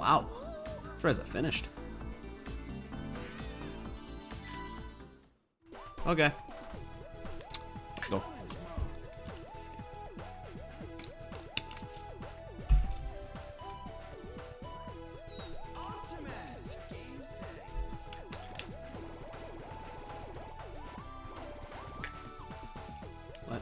Wow. Surprised that finished. Okay. Let's go. What?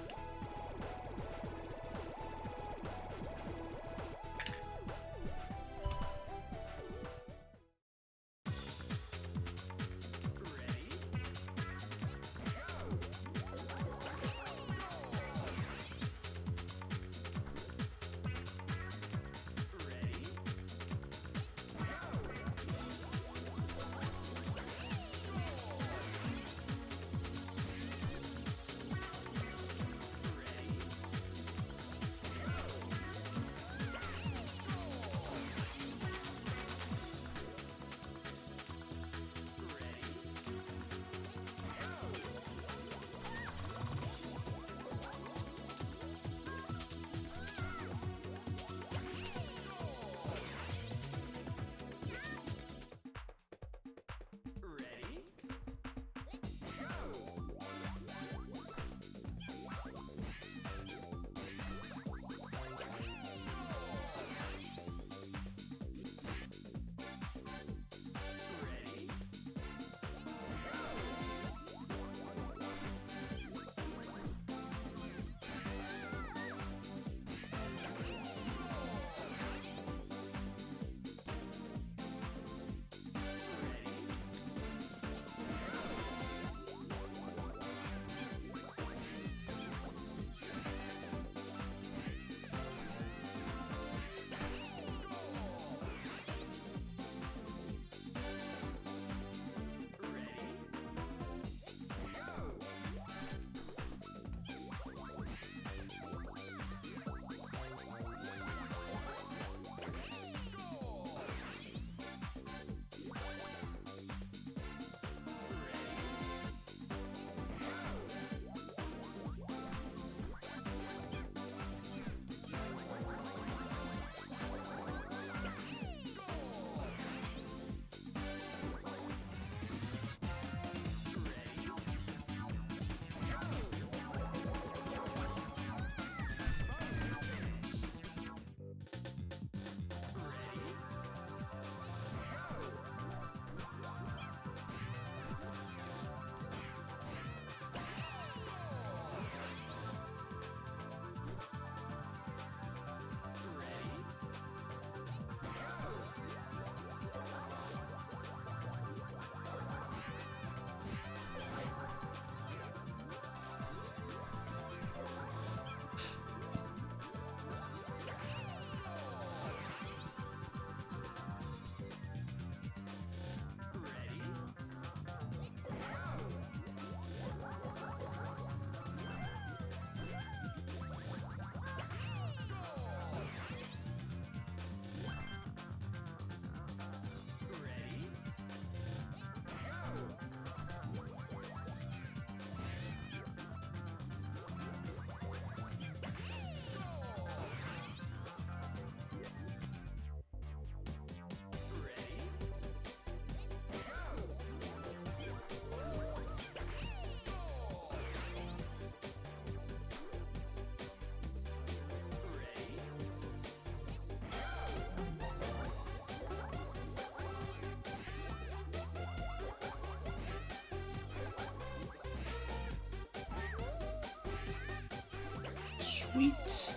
Sweet.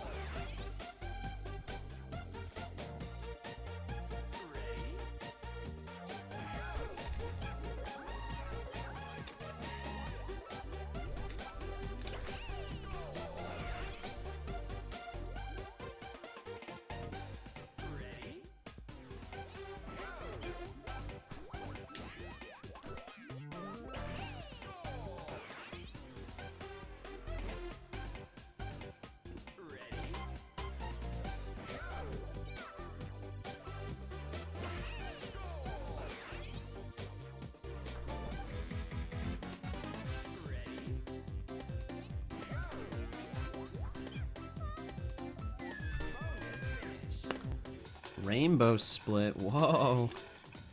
Rainbow split. Whoa.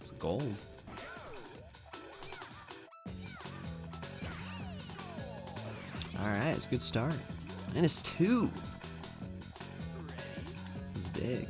It's gold. Alright, it's a good start. -2. This is big.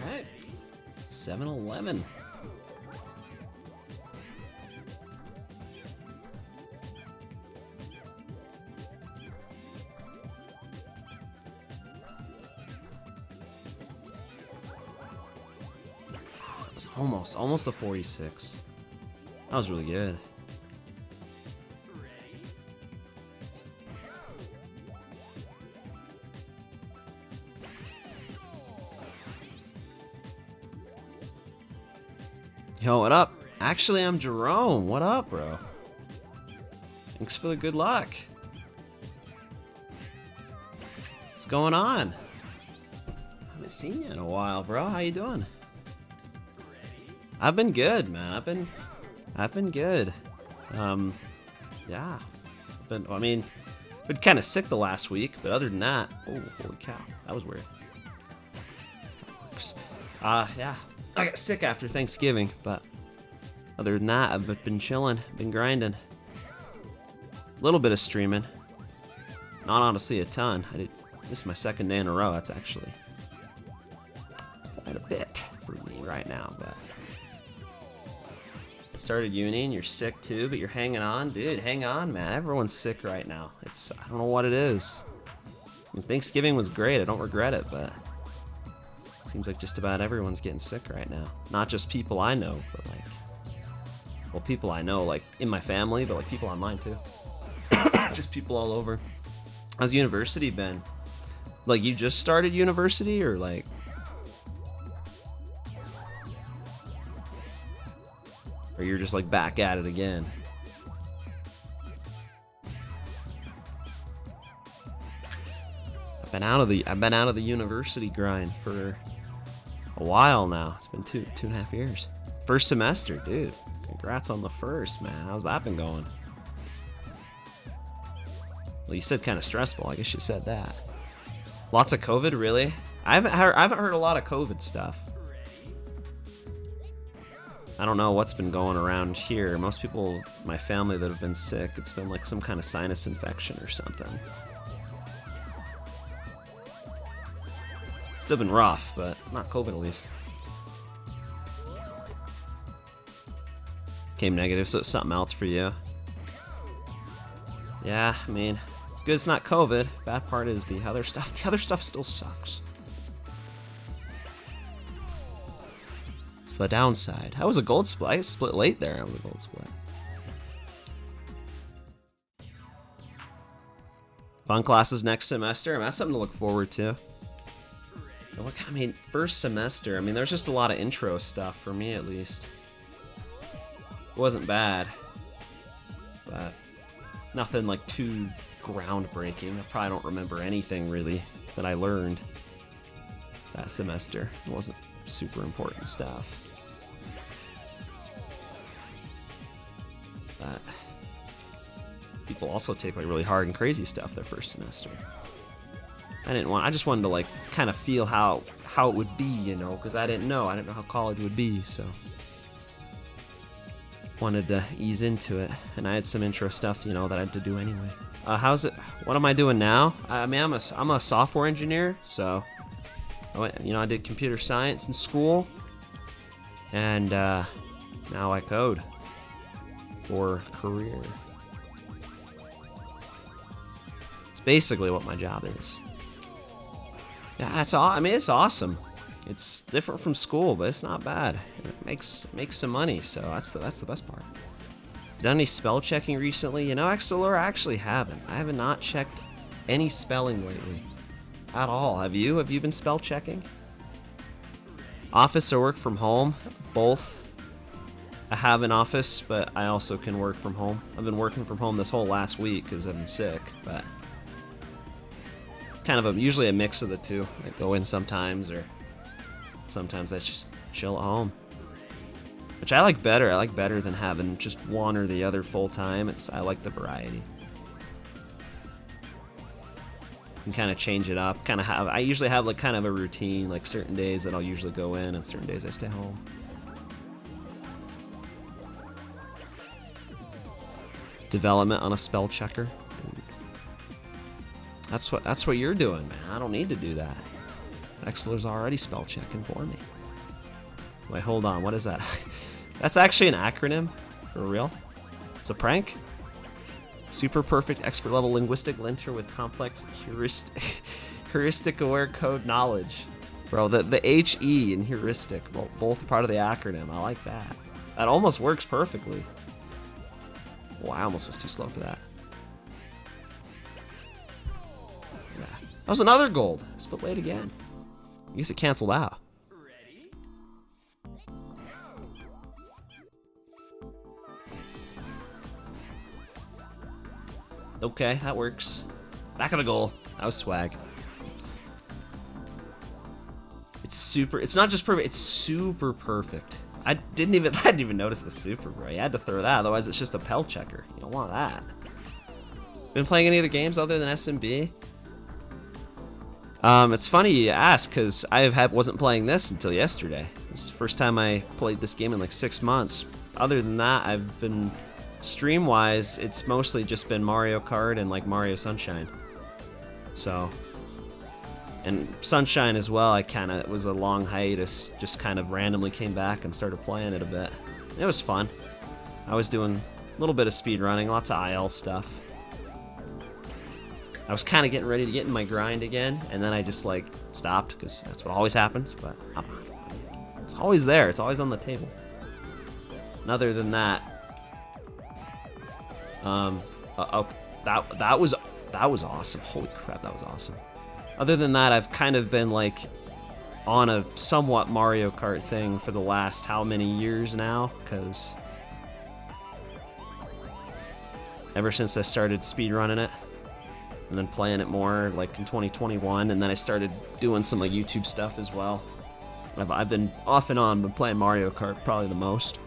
Alright. 7-11. It was almost a 46. That was really good. Yo, what up? Actually, I'm Jerome. What up, bro? Thanks for the good luck. What's going on? I haven't seen you in a while, bro. How you doing? I've been good, man. I've been good. Yeah. Been kind of sick the last week, but other than that, oh, holy cow, that was weird. That works. Yeah. I got sick after Thanksgiving, but other than that, I've been chilling, been grinding. A little bit of streaming. Not honestly a ton. This is my second day in a row. That's actually quite a bit for me right now, but started uni and you're sick too, but you're hanging on. Dude, hang on, man. Everyone's sick right now. I don't know what it is. I mean, Thanksgiving was great. I don't regret it, but seems like just about everyone's getting sick right now. Not just people I know, but well, people I know, like in my family, but like people online too. Just people all over. How's university been? Like, you just started university, or like? Or you're just like back at it again? I've been out of the university grind for a while now. It's been two and a half years. First semester, dude. Congrats on the first, man. How's that been going? Well, you said kind of stressful. I guess you said that. Lots of COVID, really? I haven't heard a lot of COVID stuff. I don't know what's been going around here. Most people, my family that have been sick, it's been like some kind of sinus infection or something. Still been rough, but not COVID at least. Came negative, so it's something else for you. Yeah, I mean, it's good it's not COVID. Bad part is the other stuff. The other stuff still sucks. It's the downside. That was a gold split. I split late there. That was a gold split. Fun classes next semester. I mean, that's something to look forward to. I mean, first semester, I mean, there's just a lot of intro stuff for me at least. It wasn't bad, but nothing like too groundbreaking. I probably don't remember anything really that I learned that semester. It wasn't super important stuff. But people also take like really hard and crazy stuff their first semester. I just wanted to like kind of feel how it would be, you know, because I didn't know how college would be, so wanted to ease into it, and I had some intro stuff, you know, that I had to do anyway. How's it? What am I doing now? I mean, I'm a software engineer, so I did computer science in school, and now I code for career. It's basically what my job is. Yeah, I mean, it's awesome. It's different from school, but it's not bad. It makes some money, so that's the best part. Done any spell checking recently? You know, I actually haven't. I have not checked any spelling lately at all. Have you? Have you been spell checking? Office or work from home? Both. I have an office, but I also can work from home. I've been working from home this whole last week because I've been sick, but kind of usually a mix of the two. I go in sometimes, or sometimes I just chill at home, which I like better. I like better than having just one or the other full time. I like the variety. And kind of change it up. I usually have like kind of a routine, like certain days that I'll usually go in and certain days I stay home. Development on a spell checker. That's what you're doing, man. I don't need to do that. Exler's already spell checking for me. Wait, hold on. What is that? That's actually an acronym? For real? It's a prank? Super perfect expert level linguistic linter with complex heuristic aware code knowledge. Bro, the HE and heuristic, both part of the acronym. I like that. That almost works perfectly. Oh, I almost was too slow for that. Yeah. That was another gold. Split late again. I guess it canceled out. Okay, that works. Back of the goal. That was swag. It's not just perfect, it's super perfect. I didn't even notice the super, bro. You had to throw that, otherwise it's just a Pell checker. You don't want that. Been playing any other games other than SMB? It's funny you ask, because I wasn't playing this until yesterday. This is the first time I played this game in like 6 months. Other than that, I've been, stream-wise, it's mostly just been Mario Kart and like Mario Sunshine. So, and Sunshine as well, it was a long hiatus, just kind of randomly came back and started playing it a bit. It was fun. I was doing a little bit of speedrunning, lots of IL stuff. I was kind of getting ready to get in my grind again, and then I just like stopped, because that's what always happens, but it's always there, it's always on the table. And other than that, that was awesome. Holy crap, that was awesome. Other than that, I've kind of been like on a somewhat Mario Kart thing for the last how many years now, because ever since I started speedrunning it and then playing it more like in 2021, and then I started doing some like YouTube stuff as well. I've been off and on, been playing Mario Kart probably the most.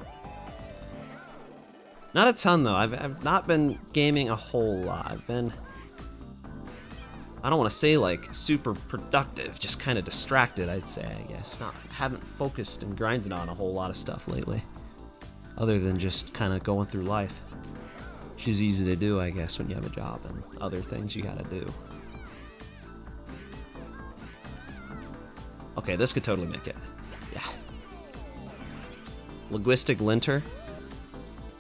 Not a ton though. I've not been gaming a whole lot. I don't want to say like super productive, just kind of distracted, I'd say, I guess. Haven't focused and grinded on a whole lot of stuff lately, other than just kind of going through life, which is easy to do, I guess, when you have a job and other things you gotta do. Okay, this could totally make it. Yeah. Linguistic linter.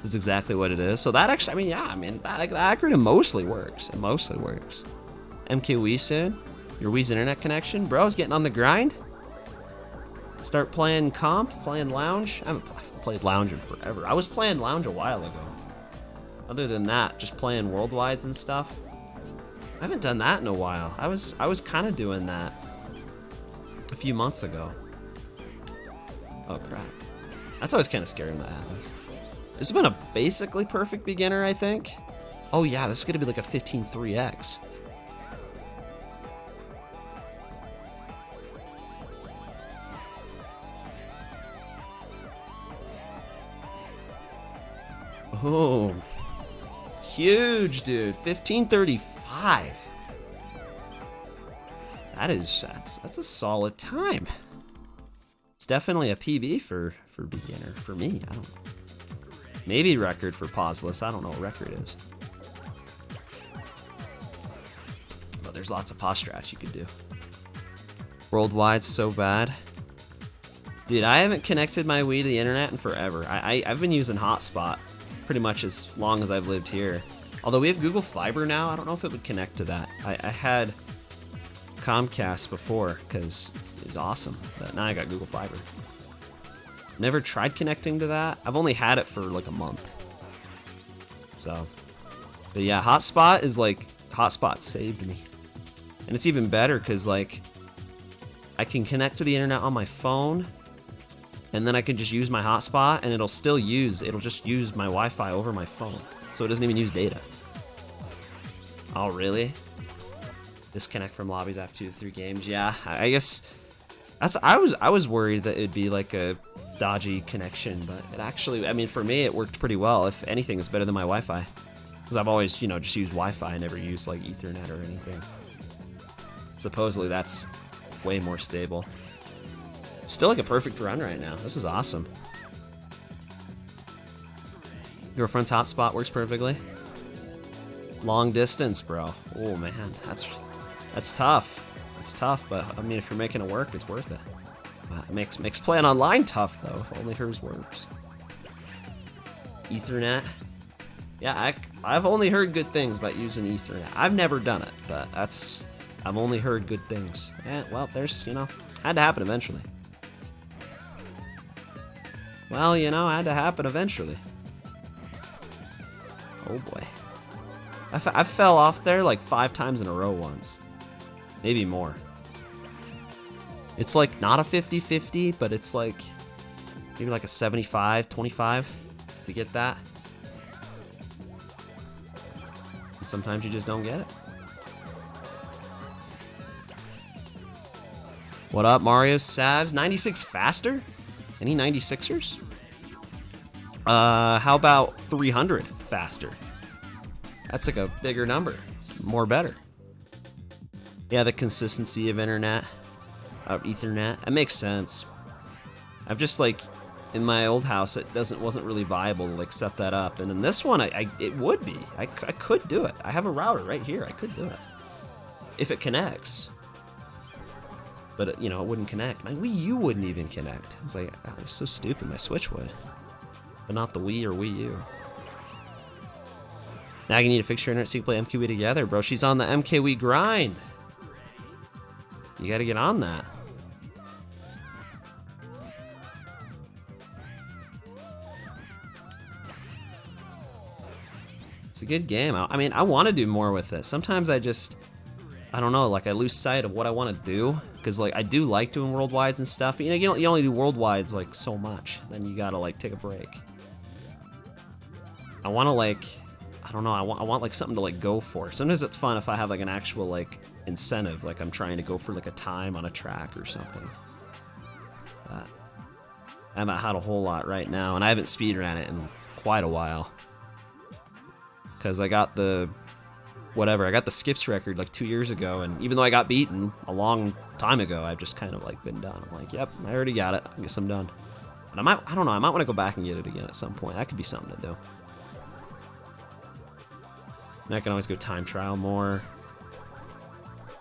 That's exactly what it is. So that actually, I mean, yeah, I mean, that acronym mostly works. It mostly works. MKWii soon. Your Wii's internet connection. Bro's getting on the grind. Start playing comp, playing lounge. I haven't played lounge in forever. I was playing lounge a while ago. Other than that, just playing worldwides and stuff. I haven't done that in a while. I was kind of doing that a few months ago. Oh crap. That's always kind of scary when that happens. This has been a basically perfect beginner, I think. Oh yeah, this is gonna be like a 15.3x. Oh, huge, dude. 1535. That's a solid time. It's definitely a PB for beginner for me. I don't. Maybe record for Pauseless. I don't know what record is. But there's lots of pause strats you could do. Worldwide's so bad. Dude, I haven't connected my Wii to the internet in forever. I've been using Hotspot pretty much as long as I've lived here. Although we have Google Fiber now, I don't know if it would connect to that. I had Comcast before because it's awesome, but now I got Google Fiber. Never tried connecting to that. I've only had it for like a month. So, but yeah, Hotspot is like, Hotspot saved me. And it's even better because like, I can connect to the internet on my phone, and then I can just use my hotspot, and it'll just use my Wi-Fi over my phone. So it doesn't even use data. Oh, really? Disconnect from lobbies after 2 to 3 games. Yeah, I guess I was worried that it'd be like a dodgy connection, but it actually, I mean, for me, it worked pretty well. If anything, it's better than my Wi-Fi. Because I've always, you know, just used Wi-Fi. I never used like Ethernet or anything. Supposedly that's way more stable. Still like a perfect run right now. This is awesome. Your friend's hotspot works perfectly. Long distance, bro. Oh man, that's tough. It's tough, but I mean, if you're making it work, it's worth it. It makes playing online tough though. If only hers works. Ethernet. Yeah, I've only heard good things about using Ethernet. I've never done it, but I've only heard good things. Yeah, well, there's, you know, had to happen eventually. Well, you know, had to happen eventually. Oh boy. I fell off there like 5 times in a row once. Maybe more. It's like not a 50-50, but it's like maybe like a 75-25 to get that. And sometimes you just don't get it. What up, Mario Savs? 96 faster? Any 96ers? How about 300 faster? That's like a bigger number. It's more better. Yeah, the consistency of internet, of Ethernet, that makes sense. I've just like, in my old house, it wasn't really viable to like set that up, and in this one, it would be. I could do it. I have a router right here. I could do it if it connects. But you know, it wouldn't connect. My Wii U wouldn't even connect. I was like, oh, it's so stupid. My Switch would, but not the Wii or Wii U. Now you need to fix your internet so you can play MKWii together, bro. She's on the MKWii grind. You gotta get on that. It's a good game. I mean, I want to do more with it. Sometimes I don't know, like I lose sight of what I want to do. Because like I do like doing worldwides and stuff, but you know, you only do worldwides like so much. Then you gotta like take a break. I want to like, I don't know, I want like something to like go for. Sometimes it's fun if I have like an actual like incentive, like I'm trying to go for like a time on a track or something. But I haven't had a whole lot right now, and I haven't speedrun it in quite a while. Because I got the whatever. I got the skips record like 2 years ago, and even though I got beaten a long time ago, I've just kind of like been done. I'm like, yep, I already got it. I guess I'm done. But I don't know, I might want to go back and get it again at some point. That could be something to do. And I can always go time trial more.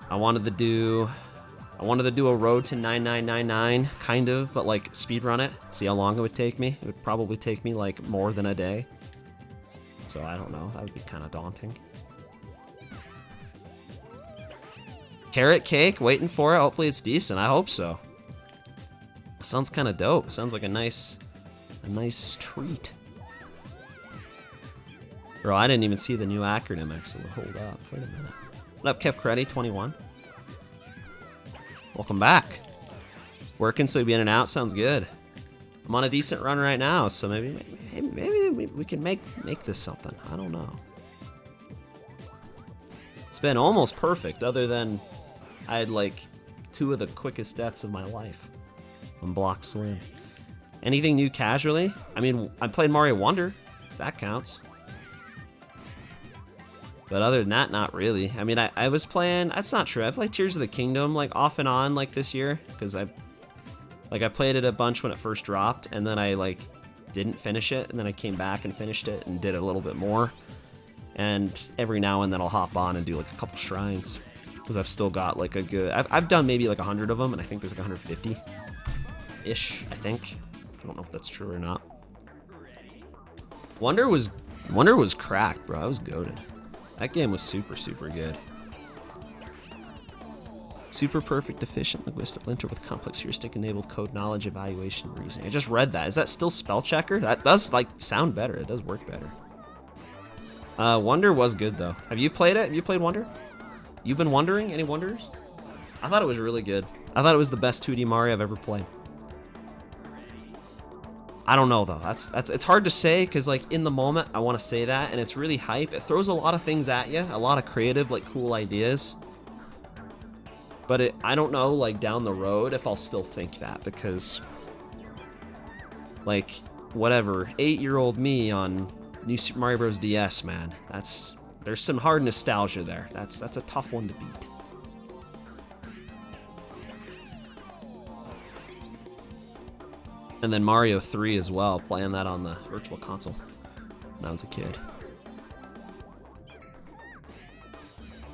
I wanted to do a road to 9999, kind of, but like speedrun it, see how long it would take me. It would probably take me like more than a day. So I don't know, that would be kind of daunting. Carrot cake, waiting for it. Hopefully it's decent, I hope so. It sounds kind of dope. It sounds like a nice treat. Bro, I didn't even see the new acronym, actually. Hold up, wait a minute. What up, Kev Creddy 21? Welcome back. Working so you'll be in and out, sounds good. I'm on a decent run right now, so maybe we can make this something. I don't know. It's been almost perfect, other than I had like 2 of the quickest deaths of my life on Block Slim. Anything new casually? I mean, I played Mario Wonder. That counts. But other than that, not really. I mean, I was playing, that's not true. I played Tears of the Kingdom like off and on like this year, because I played it a bunch when it first dropped, and then I like didn't finish it, and then I came back and finished it and did it a little bit more. And every now and then I'll hop on and do like a couple shrines, because I've still got like a good, I've done maybe like 100 of them, and I think there's like 150-ish, I think. I don't know if that's true or not. Wonder was cracked, bro. I was goated. That game was super, super good. Super perfect, efficient, linguistic linter with complex heuristic-enabled code knowledge, evaluation, reasoning. I just read that. Is that still spell checker? That does, like, sound better. It does work better. Wonder was good, though. Have you played it? Have you played Wonder? You've been wondering? Any Wonders? I thought it was really good. I thought it was the best 2D Mario I've ever played. I don't know though. It's hard to say, because like in the moment I want to say that, and it's really hype. It throws a lot of things at you, a lot of creative, like cool ideas. But I don't know, like down the road, if I'll still think that, because like whatever, 8-year-old me on New Super Mario Bros. DS, man. There's some hard nostalgia there. That's a tough one to beat. And then Mario 3 as well, playing that on the Virtual Console when I was a kid.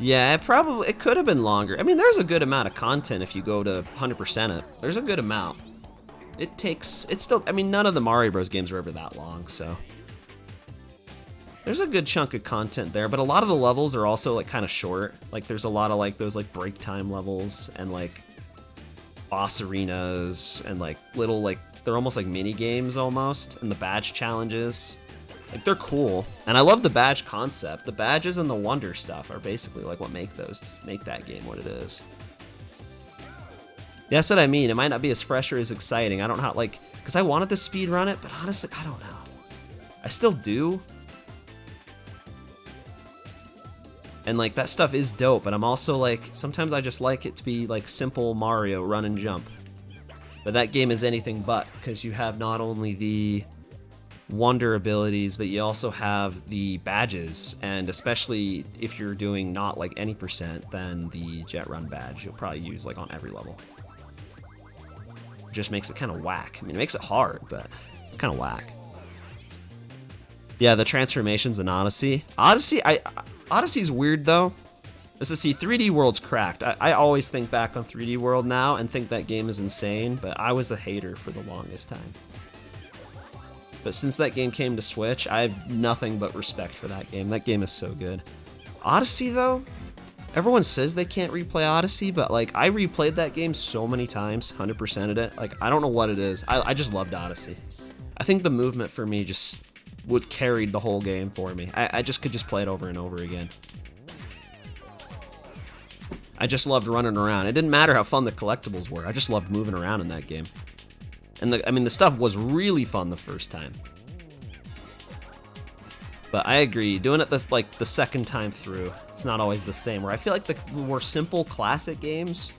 Yeah, it could have been longer. I mean, there's a good amount of content if you go to 100% it. There's a good amount. It's still, I mean, none of the Mario Bros. Games are ever that long, so. There's a good chunk of content there, but a lot of the levels are also like kind of short. Like there's a lot of like those like break time levels and like boss arenas and like little like, they're almost like mini games almost, and the badge challenges. Like they're cool, and I love the badge concept. The badges and the Wonder stuff are basically like what make that game what it is. That's what I mean. It might not be as fresh or as exciting. I don't know how, like, because I wanted to speedrun it, but honestly, I don't know. I still do. And like that stuff is dope, but I'm also like, sometimes I just like it to be like simple Mario run and jump. But that game is anything but, because you have not only the Wonder abilities, but you also have the badges, and especially if you're doing not like any %, then the Jet Run badge you'll probably use like on every level. It just makes it kind of whack. I mean, it makes it hard, but it's kind of whack. Yeah, the transformations in Odyssey. Odyssey's weird though. Just to see 3D World's cracked. I always think back on 3D World now and think that game is insane, but I was a hater for the longest time. But since that game came to Switch, I have nothing but respect for that game. That game is so good. Odyssey though, everyone says they can't replay Odyssey, but like I replayed that game so many times, 100%ed it. Like I don't know what it is. I just loved Odyssey. I think the movement for me just would carried the whole game for me. I just could just play it over and over again. I just loved running around. It didn't matter how fun the collectibles were. I just loved moving around in that game. And I mean, the stuff was really fun the first time. But I agree, doing it this like the second time through, it's not always the same. Where I feel like the more simple classic games,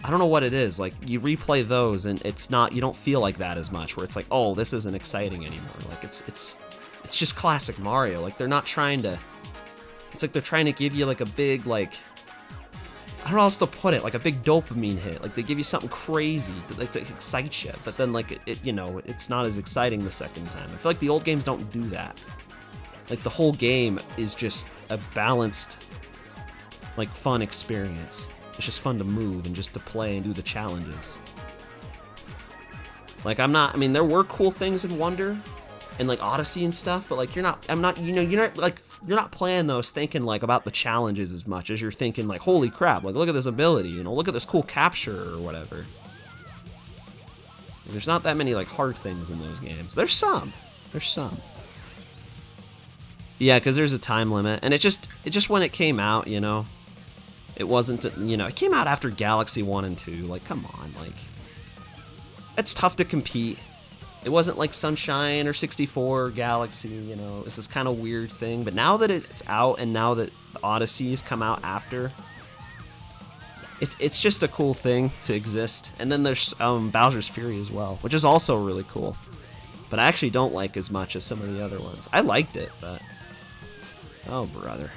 I don't know what it is. Like you replay those and it's not, you don't feel like that as much. Where it's like, oh, this isn't exciting anymore. Like it's just classic Mario. Like they're not trying to. It's like they're trying to give you like a big, like, I don't know how else to put it, like a big dopamine hit. Like they give you something crazy to excite you, but then like you know, it's not as exciting the second time. I feel like the old games don't do that. Like the whole game is just a balanced, like fun experience. It's just fun to move and just to play and do the challenges. Like I mean, there were cool things in Wonder and like Odyssey and stuff, but like you're not playing those thinking like about the challenges as much as you're thinking like, holy crap, like look at this ability, you know, look at this cool capture or whatever. There's not that many like hard things in those games. There's some. Yeah, because there's a time limit, and it just when it came out, you know, it wasn't, you know, it came out after Galaxy 1 and 2. Like, come on, like, it's tough to compete. It wasn't like Sunshine or 64 or Galaxy, you know, it's this kind of weird thing. But now that it's out, and now that the Odysseys come out after, it's just a cool thing to exist. And then there's Bowser's Fury as well, which is also really cool. But I actually don't like as much as some of the other ones. I liked it, but oh brother.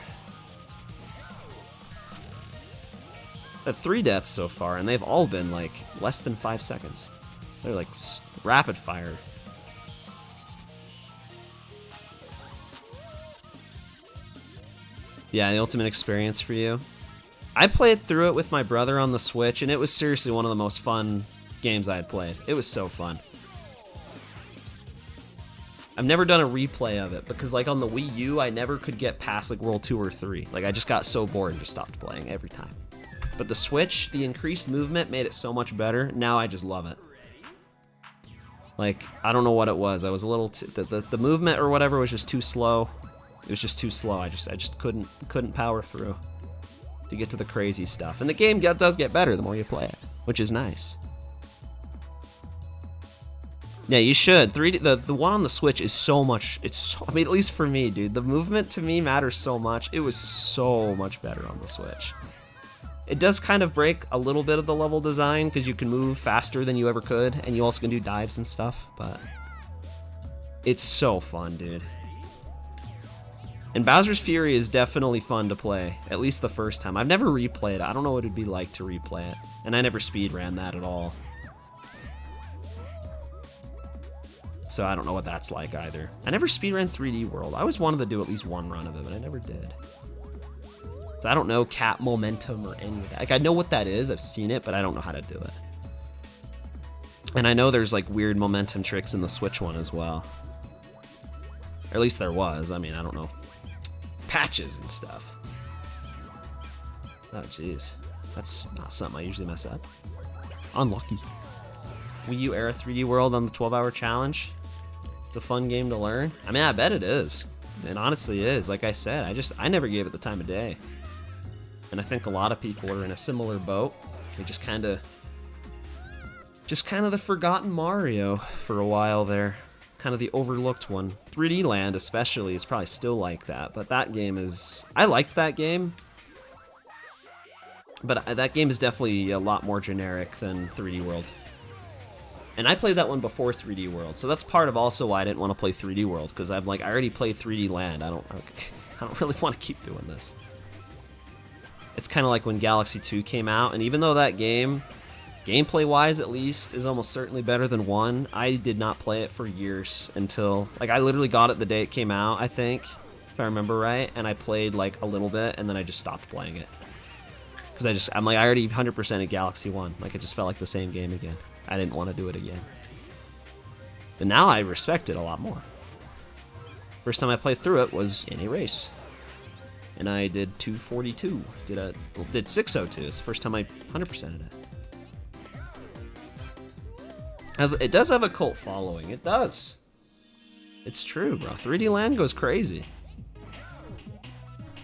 I've 3 deaths so far, and they've all been like less than 5 seconds. They're like rapid fire. Yeah, the ultimate experience for you. I played through it with my brother on the Switch, and it was seriously one of the most fun games I had played. It was so fun. I've never done a replay of it because like on the Wii U, I never could get past like World 2 or 3. Like I just got so bored and just stopped playing every time. But the Switch, the increased movement made it so much better. Now I just love it. Like, I don't know what it was. I was a little the movement or whatever was just too slow. It was just too slow. I just couldn't power through to get to the crazy stuff. And the game does get better the more you play it, which is nice. Yeah, you should. 3D, the one on the Switch is so much. I mean, at least for me, dude. The movement to me matters so much. It was so much better on the Switch. It does kind of break a little bit of the level design because you can move faster than you ever could, and you also can do dives and stuff, but it's so fun, dude. And Bowser's Fury is definitely fun to play, at least the first time. I've never replayed it. I don't know what it'd be like to replay it, and I never speedran that at all. So I don't know what that's like either. I never speedran 3D World. I always wanted to do at least one run of it, but I never did. So I don't know cap momentum or any of that. Like I know what that is, I've seen it, but I don't know how to do it. And I know there's like weird momentum tricks in the Switch one as well. Or at least there was, I mean, I don't know. Patches and stuff. Oh jeez, that's not something I usually mess up. Unlucky. Wii U era 3D World on the 12-hour challenge. It's a fun game to learn. I mean, I bet it is. It honestly is. Like I said, I never gave it the time of day. And I think a lot of people are in a similar boat. They just kind of the forgotten Mario for a while there. Kind of the overlooked one. 3D Land especially is probably still like that, but that game is... I liked that game. But that game is definitely a lot more generic than 3D World. And I played that one before 3D World, so that's part of also why I didn't want to play 3D World, because I'm like, I already played 3D Land. I don't really want to keep doing this. It's kind of like when Galaxy 2 came out, and even though that game, gameplay-wise at least, is almost certainly better than 1, I did not play it for years until, like, I literally got it the day it came out, I think, if I remember right, and I played, like, a little bit, and then I just stopped playing it. Because I'm like, I already 100%ed Galaxy 1. Like, it just felt like the same game again. I didn't want to do it again. But now I respect it a lot more. First time I played through it was in a race. And I did 242. Did 602. It's the first time I 100%ed it. It does have a cult following. It does. It's true, bro. 3D Land goes crazy.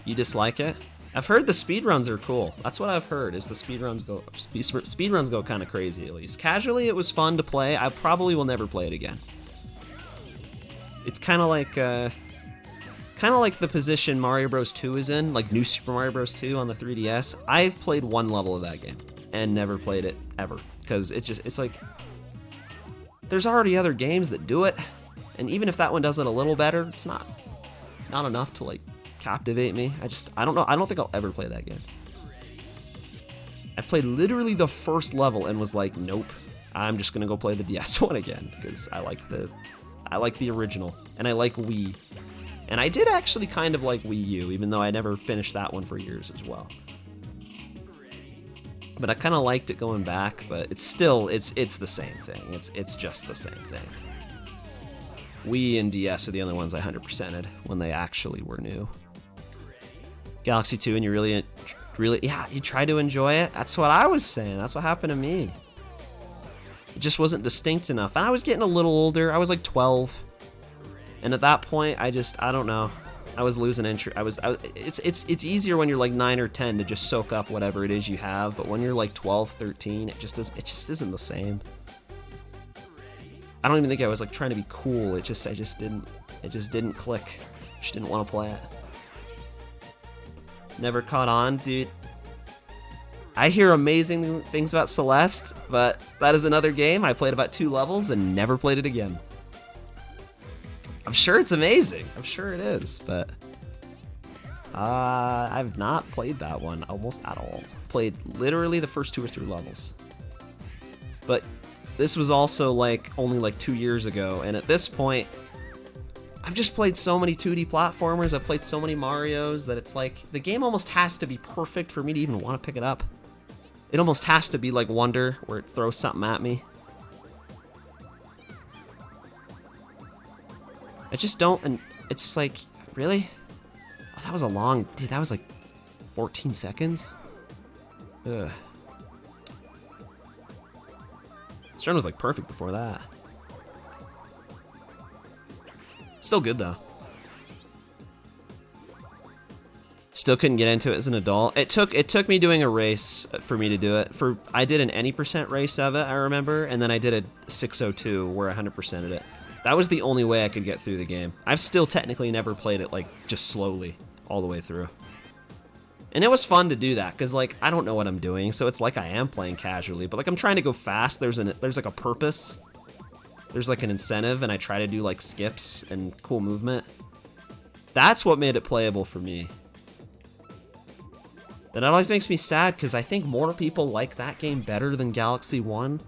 You dislike it? I've heard the speedruns are cool. That's what I've heard, is the speedruns go kind of crazy, at least. Casually, it was fun to play. I probably will never play it again. It's kind of like the position Mario Bros. 2 is in, like New Super Mario Bros. 2 on the 3DS. I've played one level of that game and never played it ever, because it's like there's already other games that do it, and even if that one does it a little better, it's not enough to like captivate me. I don't know. I don't think I'll ever play that game. I played literally the first level and was like, nope, I'm just gonna go play the DS one again because I like the original and I like Wii. And I did actually kind of like Wii U, even though I never finished that one for years as well. But I kind of liked it going back, but it's still, it's the same thing. It's just the same thing. Wii and DS are the only ones I 100%ed when they actually were new. Galaxy 2, and you really, yeah, you try to enjoy it. That's what I was saying. That's what happened to me. It just wasn't distinct enough. And I was getting a little older. I was like 12. And at that point, I don't know. I was losing interest. It's easier when you're like 9 or 10 to just soak up whatever it is you have, but when you're like 12, 13, it just isn't the same. I don't even think I was like trying to be cool. It just didn't click. Just didn't want to play it. Never caught on, dude. I hear amazing things about Celeste, but that is another game. I played about 2 levels and never played it again. I'm sure it's amazing. I'm sure it is, but I've not played that one almost at all. Played literally the first 2 or 3 levels. But this was also like only like 2 years ago, and at this point, I've just played so many 2D platformers. I've played so many Marios that it's like the game almost has to be perfect for me to even want to pick it up. It almost has to be like Wonder, where it throws something at me. I just don't, and it's like, really? Oh, that was a long, dude, that was like 14 seconds? Ugh. This run was like perfect before that. Still good though. Still couldn't get into it as an adult. It took me doing a race for me to do it. I did an any % race of it, I remember, and then I did a 602 where I 100%ed it. That was the only way I could get through the game. I've still technically never played it like just slowly all the way through. And it was fun to do that because like I don't know what I'm doing, so it's like I am playing casually, but like I'm trying to go fast. There's like a purpose. There's like an incentive, and I try to do like skips and cool movement. That's what made it playable for me. That always makes me sad because I think more people like that game better than Galaxy 1.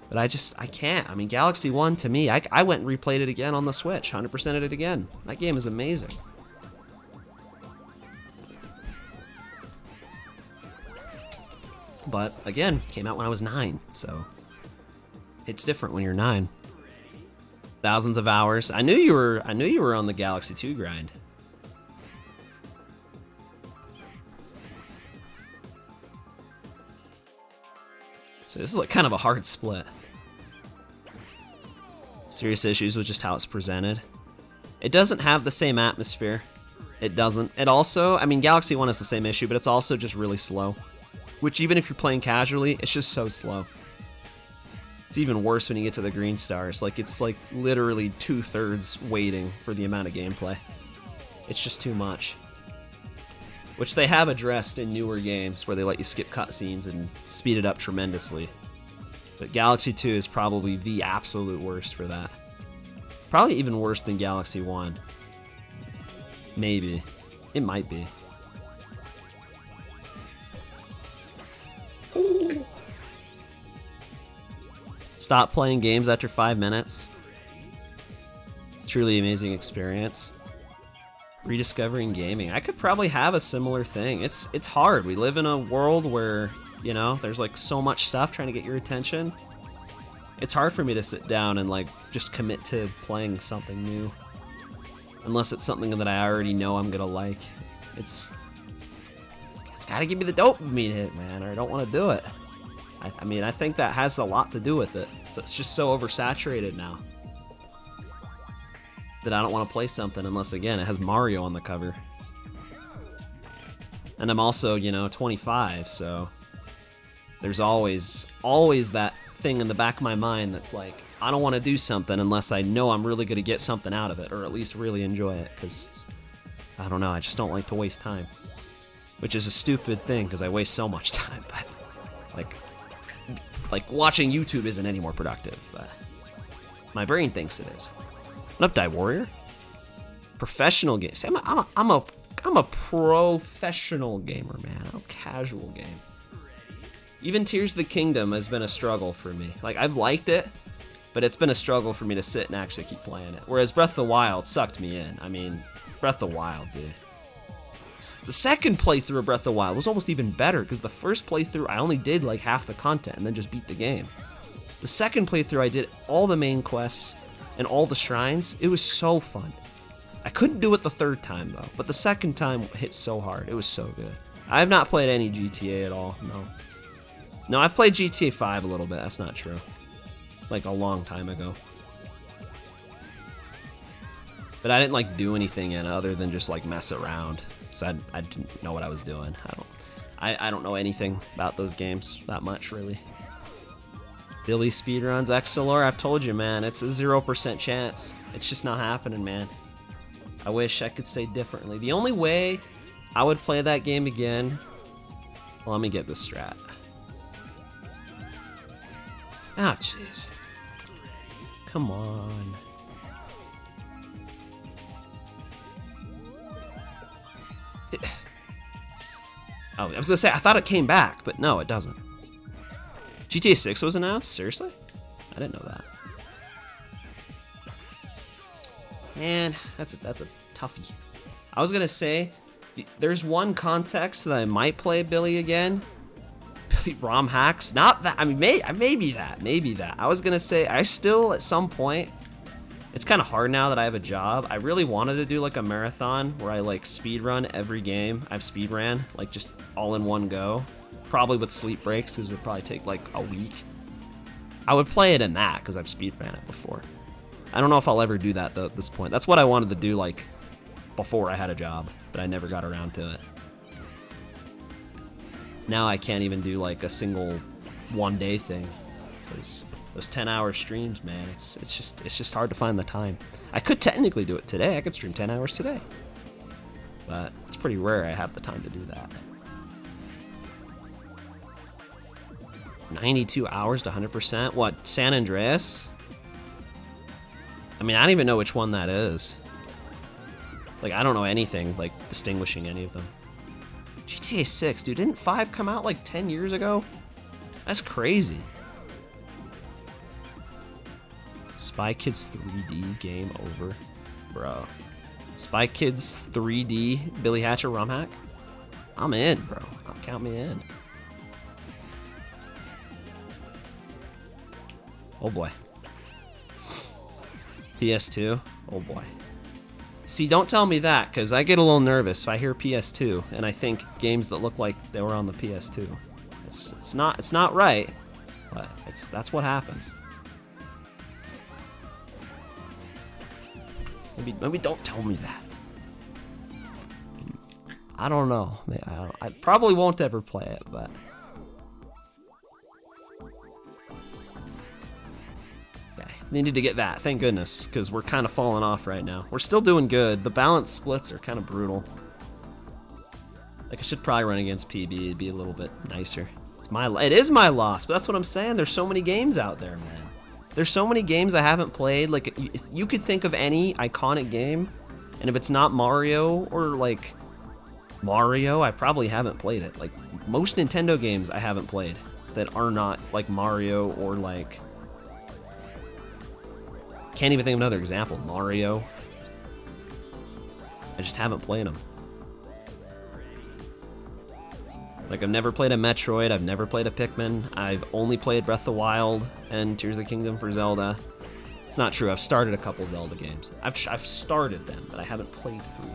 But I can't. I mean, Galaxy 1 to me, I went and replayed it again on the Switch, 100%ed it again. That game is amazing. But again, came out when I was 9, so it's different when you're 9. Thousands of hours. I knew you were on the Galaxy 2 grind. So this is like kind of a hard split. Serious issues with just how it's presented. It doesn't have the same atmosphere. It doesn't. It also, I mean, Galaxy 1 has the same issue, but it's also just really slow. Which even if you're playing casually, it's just so slow. It's even worse when you get to the green stars. Like, it's like literally 2/3 waiting for the amount of gameplay. It's just too much. Which they have addressed in newer games where they let you skip cutscenes and speed it up tremendously. But Galaxy 2 is probably the absolute worst for that. Probably even worse than Galaxy 1. Maybe. It might be. Stop playing games after 5 minutes. Truly amazing experience. Rediscovering gaming. I could probably have a similar thing. It's hard. We live in a world where, you know, there's like so much stuff trying to get your attention. It's hard for me to sit down and like just commit to playing something new. Unless it's something that I already know I'm gonna like. It's gotta give me the dopamine hit, man, or I don't want to do it. I mean, I think that has a lot to do with it. It's just so oversaturated now that I don't want to play something unless, again, it has Mario on the cover. And I'm also, you know, 25, so there's always that thing in the back of my mind that's like, I don't want to do something unless I know I'm really going to get something out of it, or at least really enjoy it, because, I don't know, I just don't like to waste time. Which is a stupid thing, because I waste so much time, but, like watching YouTube isn't any more productive, but my brain thinks it is. What up, Die Warrior? Professional games. See, I'm a I'm a professional gamer, man. I don't casual game. Even Tears of the Kingdom has been a struggle for me. Like, I've liked it, but it's been a struggle for me to sit and actually keep playing it. Whereas Breath of the Wild sucked me in. I mean, Breath of the Wild, dude. The second playthrough of Breath of the Wild was almost even better, because the first playthrough I only did like half the content and then just beat the game. The second playthrough I did all the main quests and all the shrines. It was so fun. I couldn't do it the third time though, but the second time hit so hard. It was so good. I have not played any GTA at all, no. No, I've played GTA 5 a little bit, that's not true. Like a long time ago. But I didn't like do anything in it other than just like mess around. Cause I didn't know what I was doing. I don't know anything about those games that much really. Billy speedruns XLR, I've told you, man, it's a 0% chance. It's just not happening, man. I wish I could say differently. The only way I would play that game again, well, let me get this strat. Ah, jeez. Come on. Oh, I was gonna say, I thought it came back, but no, it doesn't. GTA 6 was announced? Seriously? I didn't know that. Man, that's a toughie. I was gonna say, there's one context that I might play Billy again. Billy ROM hacks. Not that, I mean, maybe that. I was gonna say, I still, at some point, it's kind of hard now that I have a job. I really wanted to do like a marathon where I like speed run every game I've speed ran, like just all in one go. Probably with sleep breaks, because it would probably take like a week. I would play it in that, because I've speed ran it before. I don't know if I'll ever do that though at this point. That's what I wanted to do like before I had a job, but I never got around to it. Now I can't even do like a single one-day thing, because those 10-hour streams, man, it's just hard to find the time. I could technically do it today. I could stream 10 hours today, but it's pretty rare I have the time to do that. 92 hours to 100%. What, San Andreas? I mean, I don't even know which one that is. Like, I don't know anything like distinguishing any of them. GTA 6, dude, didn't 5 come out like 10 years ago? That's crazy. Spy Kids 3D game over. Bro. Spy Kids 3D Billy Hatcher ROM hack? I'm in, bro. Count me in. Oh boy. PS2? Oh boy. See, don't tell me that, because I get a little nervous if I hear PS2 and I think games that look like they were on the PS2. It's not right, but that's what happens. Maybe don't tell me that. I don't know. I probably won't ever play it, but needed to get that, thank goodness, because we're kind of falling off right now. We're still doing good. The balance splits are kind of brutal. Like, I should probably run against PB. It'd be a little bit nicer. It is my loss, but that's what I'm saying. There's so many games out there, man. There's so many games I haven't played. Like, you could think of any iconic game, and if it's not Mario or like Mario, I probably haven't played it. Like, most Nintendo games I haven't played that are not like Mario or like, can't even think of another example. Mario. I just haven't played them. Like, I've never played a Metroid, I've never played a Pikmin, I've only played Breath of the Wild and Tears of the Kingdom for Zelda. It's not true, I've started a couple Zelda games. I've started them, but I haven't played through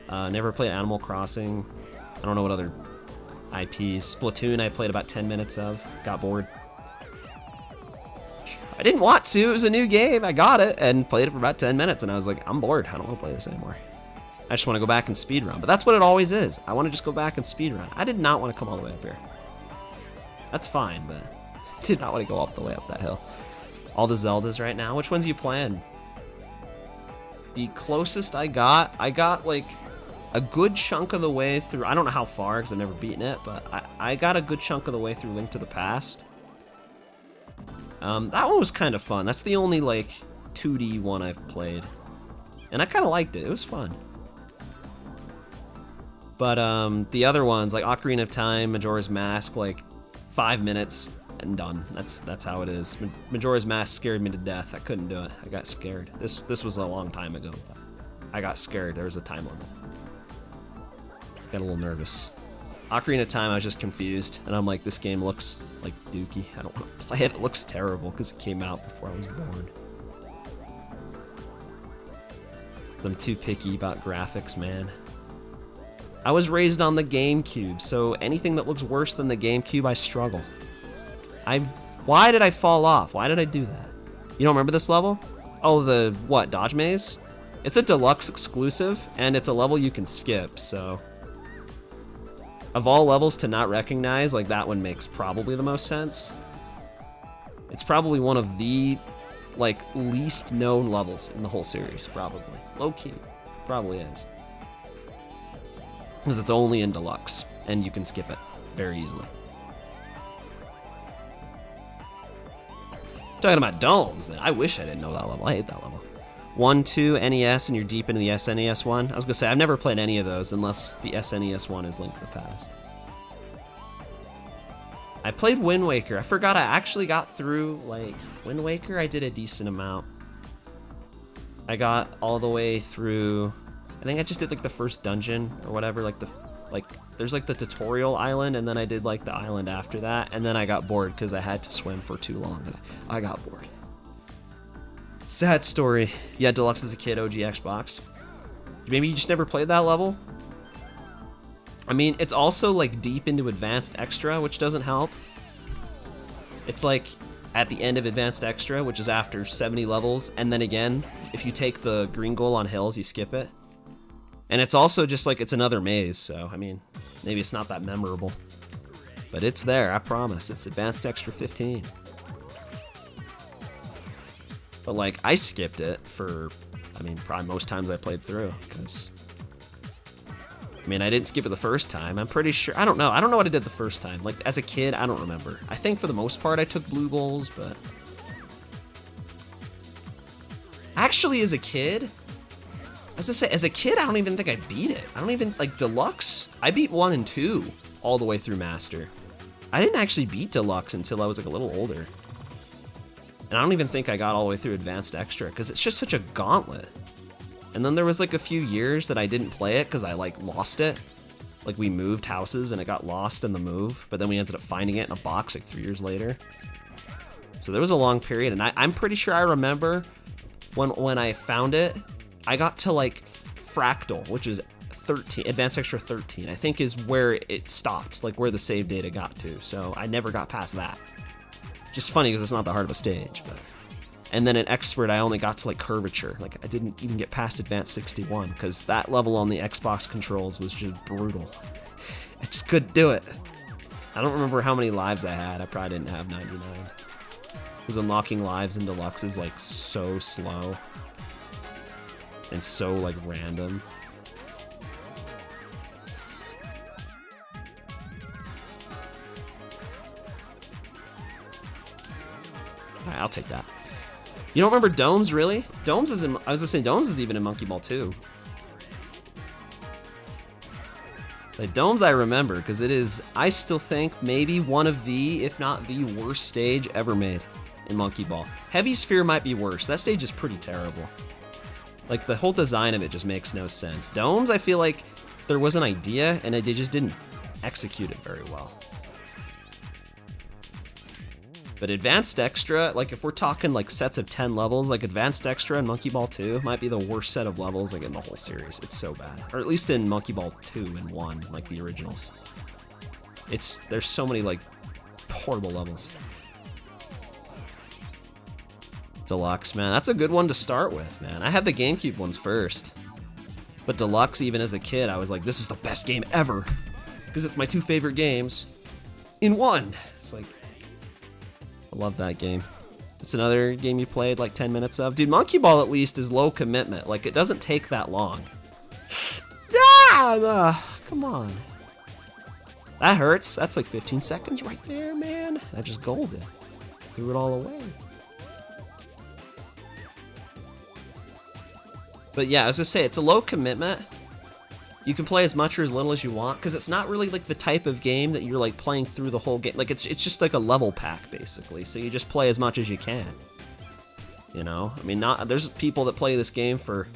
them. Never played Animal Crossing. I don't know what other IPs. Splatoon I played about 10 minutes of, got bored. I didn't want to, it was a new game, I got it, and played it for about 10 minutes, and I was like, I'm bored, I don't want to play this anymore. I just want to go back and speedrun, but that's what it always is. I want to just go back and speedrun. I did not want to come all the way up here. That's fine, but I did not want to go all the way up that hill. All the Zeldas right now, which ones are you playing? The closest I got like a good chunk of the way through, I don't know how far because I've never beaten it, but I got a good chunk of the way through Link to the Past. That one was kind of fun. That's the only like 2D one I've played. And I kind of liked it. It was fun. But the other ones, like Ocarina of Time, Majora's Mask, like 5 minutes and done. That's how it is. Majora's Mask scared me to death. I couldn't do it. I got scared. This was a long time ago, but I got scared. There was a time limit. Got a little nervous. Ocarina of Time, I was just confused, and I'm like, this game looks like dookie. I don't want to play it. It looks terrible because it came out before I was born. I'm too picky about graphics, man. I was raised on the GameCube, so anything that looks worse than the GameCube, I struggle. Why did I fall off? Why did I do that? You don't remember this level? Oh, the, what, Dodge Maze? It's a Deluxe exclusive, and it's a level you can skip, so... Of all levels to not recognize, like, that one makes probably the most sense. It's probably one of the, like, least known levels in the whole series, probably. Low-key. Probably is. Because it's only in Deluxe, and you can skip it very easily. Talking about domes, then. I wish I didn't know that level. I hate that level. 1, 2, NES, and you're deep into the SNES one. I was gonna say, I've never played any of those unless the SNES one is Link to the Past. I played Wind Waker. I forgot I actually got through, like, Wind Waker, I did a decent amount. I got all the way through, I think I just did, like, the first dungeon or whatever, there's, like, the tutorial island, and then I did, like, the island after that, and then I got bored because I had to swim for too long, and I got bored. Sad story. Yeah, Deluxe as a kid, OG Xbox. Maybe you just never played that level? I mean, it's also, like, deep into Advanced Extra, which doesn't help. It's, like, at the end of Advanced Extra, which is after 70 levels, and then again, if you take the green goal on hills, you skip it. And it's also just, like, it's another maze, so, I mean, maybe it's not that memorable. But it's there, I promise. It's Advanced Extra 15. But, like, I skipped it for, I mean, probably most times I played through, because, I mean, I didn't skip it the first time. I'm pretty sure, I don't know what I did the first time. Like, as a kid, I don't remember. I think for the most part I took blue goals, but... Actually, as a kid, I was gonna say, as a kid, I don't even think I beat it. I don't even, like, Deluxe, I beat 1 and 2 all the way through Master. I didn't actually beat Deluxe until I was, like, a little older. And I don't even think I got all the way through Advanced Extra, because it's just such a gauntlet. And then there was, like, a few years that I didn't play it because I, like, lost it. Like, we moved houses and it got lost in the move, but then we ended up finding it in a box, like, 3 years later. So there was a long period, and I'm pretty sure I remember when I found it, I got to, like, Fractal, which is 13, Advanced Extra 13, I think is where it stopped, like, where the save data got to. So I never got past that. Just funny because it's not that hard of a stage, but... And then in Expert, I only got to, like, Curvature. Like, I didn't even get past Advanced 61, because that level on the Xbox controls was just brutal. I just couldn't do it. I don't remember how many lives I had. I probably didn't have 99. Because unlocking lives in Deluxe is, like, so slow. And so, like, random. Alright, I'll take that. You don't remember Domes, really? Domes is in, I was gonna say, Domes is even in Monkey Ball 2. Like, Domes I remember, because it is, I still think, maybe one of the, if not the worst stage ever made in Monkey Ball. Heavy Sphere might be worse. That stage is pretty terrible. Like, the whole design of it just makes no sense. Domes, I feel like there was an idea, and they just didn't execute it very well. But Advanced Extra, like, if we're talking, like, sets of 10 levels, like, Advanced Extra and Monkey Ball 2 might be the worst set of levels, like, in the whole series. It's so bad. Or at least in Monkey Ball 2 and 1, like, the originals. There's so many, like, horrible levels. Deluxe, man, that's a good one to start with, man. I had the GameCube ones first. But Deluxe, even as a kid, I was like, this is the best game ever. Because it's my 2 favorite games in one. It's like, I love that game. It's another game you played like 10 minutes of. Dude, Monkey Ball at least is low commitment. Like, it doesn't take that long. Come on. That hurts. That's like 15 seconds right there, man. I just golded. Threw it all away. But yeah, I was gonna say, it's a low commitment. You can play as much or as little as you want, because it's not really like the type of game that you're like playing through the whole game. Like it's just like a level pack basically. So you just play as much as you can. You know, I mean, there's people that play this game for,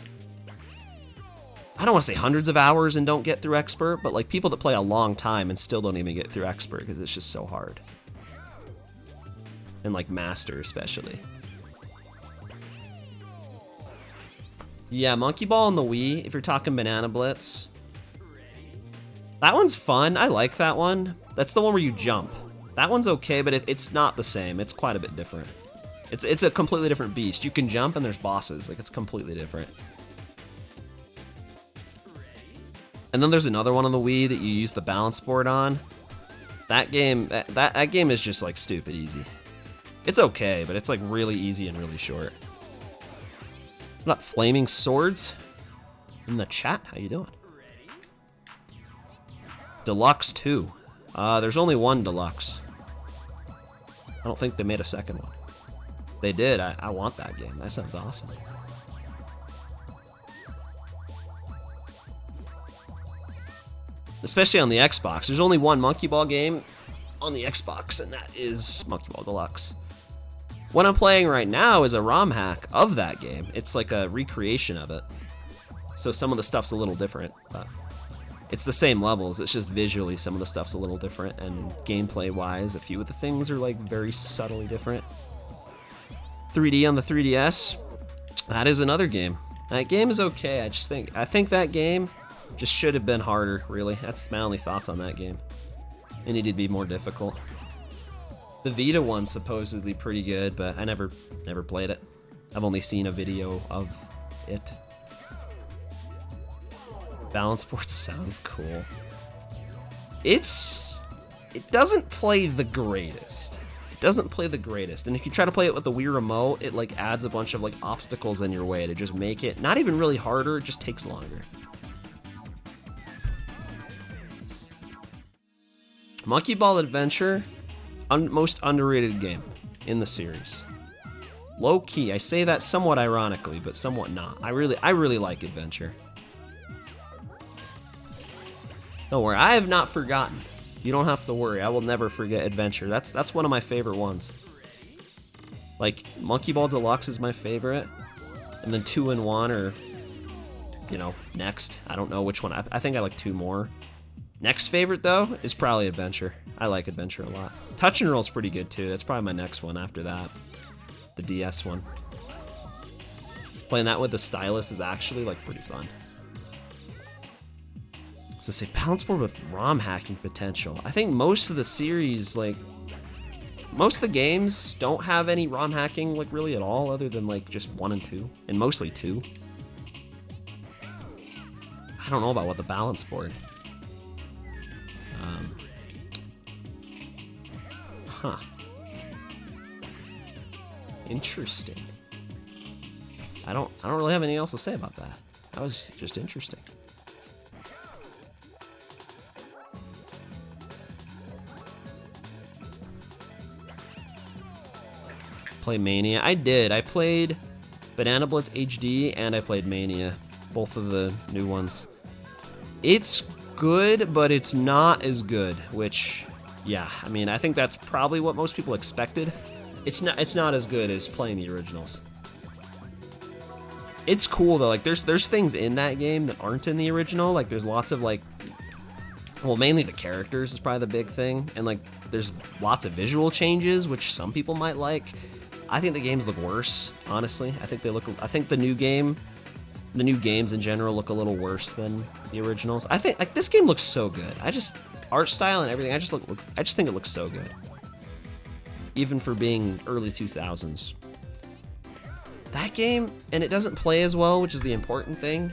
I don't want to say hundreds of hours and don't get through expert, but like people that play a long time and still don't even get through expert because it's just so hard. And like master especially. Yeah, Monkey Ball on the Wii, if you're talking Banana Blitz. That one's fun, I like that one. That's the one where you jump. That one's okay, but it's not the same. It's quite a bit different. It's a completely different beast. You can jump and there's bosses, like it's completely different. And then there's another one on the Wii that you use the balance board on. That game, that game is just like stupid easy. It's okay, but it's like really easy and really short. What up, Flaming Swords? In the chat, how you doing? Deluxe 2. There's only one Deluxe. I don't think they made a second one. They did, I want that game. That sounds awesome. Especially on the Xbox. There's only one Monkey Ball game on the Xbox, and that is Monkey Ball Deluxe. What I'm playing right now is a ROM hack of that game. It's like a recreation of it. So some of the stuff's a little different, but it's the same levels. It's just visually some of the stuff's a little different, and gameplay-wise, a few of the things are like very subtly different. 3D on the 3DS, that is another game. That game is okay. I think that game just should have been harder, really. That's my only thoughts on that game. It needed to be more difficult. The Vita one's supposedly pretty good, but I never played it. I've only seen a video of it. Balance board sounds cool. It doesn't play the greatest. It doesn't play the greatest. And if you try to play it with the Wii remote, it like adds a bunch of like obstacles in your way to just make it not even really harder, it just takes longer. Monkey Ball Adventure, most underrated game in the series. Low key, I say that somewhat ironically, but somewhat not. I really like Adventure. Don't worry, I have not forgotten. You don't have to worry, I will never forget Adventure. That's one of my favorite ones. Like, Monkey Ball Deluxe is my favorite, and then 2 and 1 are, you know, next. I don't know which one. I think I like 2 more. Next favorite, though, is probably Adventure. I like Adventure a lot. Touch and Roll's pretty good, too. That's probably my next one after that. The DS one. Playing that with the stylus is actually, like, pretty fun. So say balance board with ROM hacking potential. I think most of the series, like, most of the games don't have any ROM hacking, like, really at all, other than, like, just 1 and 2. And mostly 2. I don't know about what the balance board. Huh. Interesting. I don't really have anything else to say about that. That was just interesting. Play Mania. I did. I played Banana Blitz HD and I played Mania. Both of the new ones. It's good, but it's not as good, which, yeah, I mean, I think that's probably what most people expected. It's not as good as playing the originals. It's cool though, like there's things in that game that aren't in the original, like there's lots of like, well, mainly the characters is probably the big thing, and like there's lots of visual changes, which some people might like. I think the games look worse, honestly. I think the new games in general look a little worse than the originals. I think like this game looks so good. Art style and everything, I just think it looks so good. Even for being early 2000s. That game, and it doesn't play as well, which is the important thing.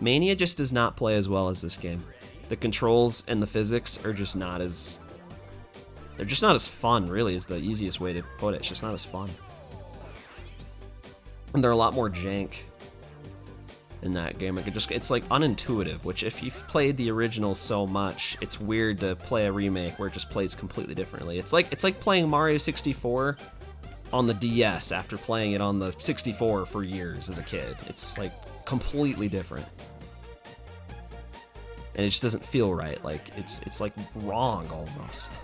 Mania just does not play as well as this game. The controls and the physics are just not as... They're just not as fun, really, is the easiest way to put it. It's just not as fun. And they're a lot more jank in that game. It's like unintuitive, which if you've played the original so much, it's weird to play a remake where it just plays completely differently. It's like playing Mario 64 on the DS after playing it on the 64 for years as a kid. It's like completely different. and it just doesn't feel right. Like it's like wrong almost.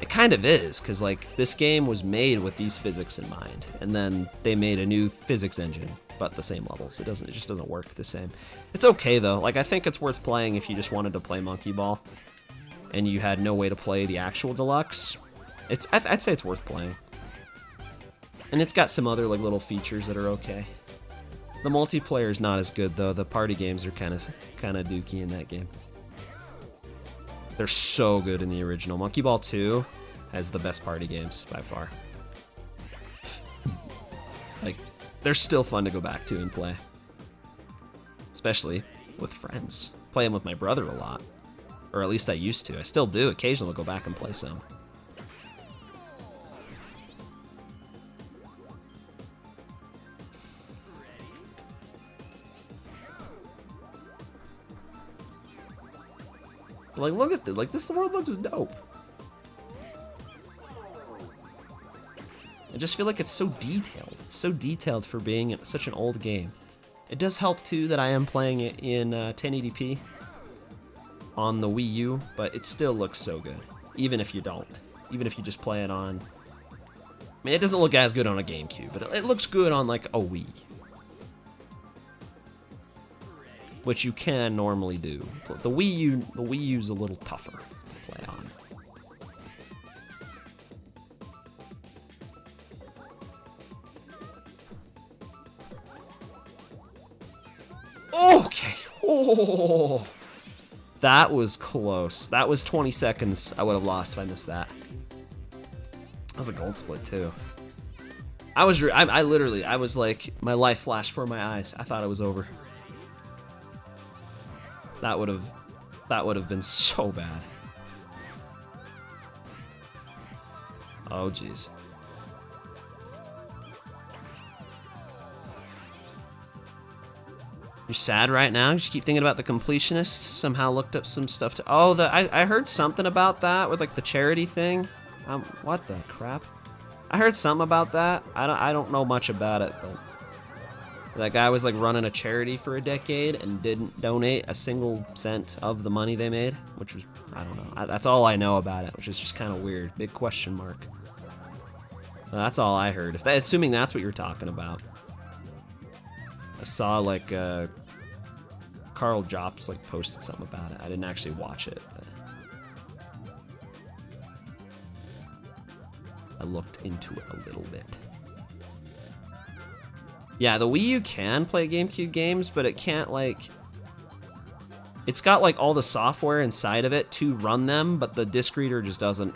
It kind of is, because like this game was made with these physics in mind, and then they made a new physics engine, but the same levels. It just doesn't work the same. It's okay though. Like I think it's worth playing if you just wanted to play Monkey Ball, and you had no way to play the actual Deluxe. I'd say it's worth playing, and it's got some other like little features that are okay. The multiplayer is not as good though. The party games are kind of dookie in that game. They're so good in the original. Monkey Ball 2 has the best party games by far. Like, they're still fun to go back to and play. Especially with friends. Play them with my brother a lot. Or at least I used to. I still do. Occasionally I'll go back and play some. Like, look at this. Like, this world looks dope. I just feel like it's so detailed. It's so detailed for being such an old game. It does help, too, that I am playing it in 1080p on the Wii U, but it still looks so good, even if you don't. Even if you just play it on... I mean, it doesn't look as good on a GameCube, but it looks good on, like, a Wii. Which you can normally do. The Wii U's a little tougher to play on. Okay. Oh, that was close. That was 20 seconds I would have lost if I missed that. That was a gold split too. I was like, my life flashed before my eyes. I thought it was over. That would have been so bad. Oh jeez. You're sad right now? You just keep thinking about the completionist? Somehow looked up some stuff to... Oh, I heard something about that with like the charity thing. What the crap? I heard something about that. I don't know much about it, but... That guy was like running a charity for a decade and didn't donate a single cent of the money they made, which was, I don't know. That's all I know about it, which is just kind of weird. Big question mark. That's all I heard. Assuming that's what you're talking about. I saw like Carl Jobs like posted something about it. I didn't actually watch it, but I looked into it a little bit. Yeah, the Wii U can play GameCube games, but it can't like... It's got like all the software inside of it to run them, but the disc reader just doesn't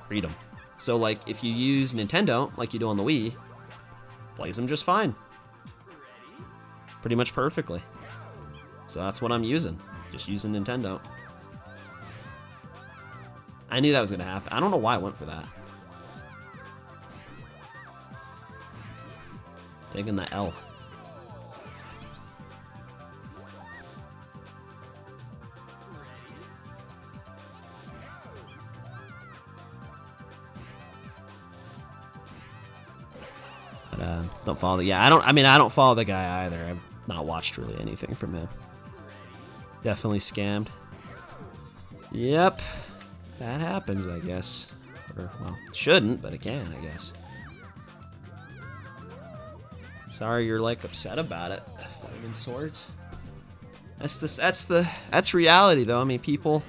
read them. So like if you use Nintendo, like you do on the Wii, plays them just fine. Pretty much perfectly. So that's what I'm using. Just using Nintendo. I knew that was gonna happen. I don't know why I went for that. Taking the L. But don't follow the... Yeah, I don't follow the guy either. I've not watched really anything from him. Definitely scammed. Yep. That happens, I guess. Or, well, it shouldn't, but it can, I guess. Sorry you're like upset about it. Flaming swords. That's reality though. I mean, people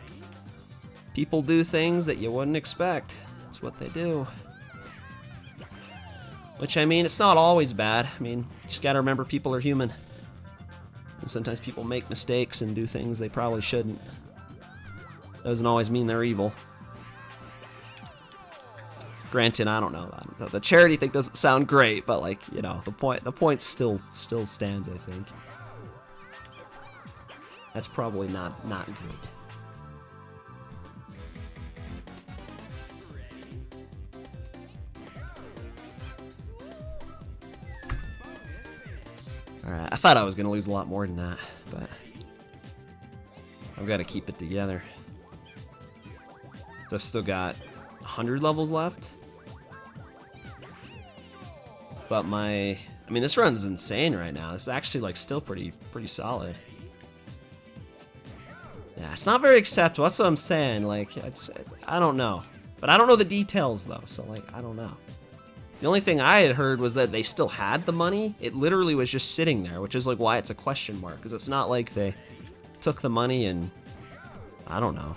do things that you wouldn't expect. That's what they do. Which, I mean, it's not always bad. I mean, you just gotta remember people are human. And sometimes people make mistakes and do things they probably shouldn't. Doesn't always mean they're evil. Granted, I don't know. The charity thing doesn't sound great, but like, you know, the point still stands, I think. That's probably not good. Alright, I thought I was gonna lose a lot more than that, but I've got to keep it together. So I've still got 100 levels left. But I mean, this run's insane right now. This is actually like still pretty solid. Yeah, it's not very acceptable. That's what I'm saying. Like, I don't know. But I don't know the details, though, so, like, I don't know. The only thing I had heard was that they still had the money. It literally was just sitting there, which is, like, why it's a question mark. Because it's not like they took the money and, I don't know,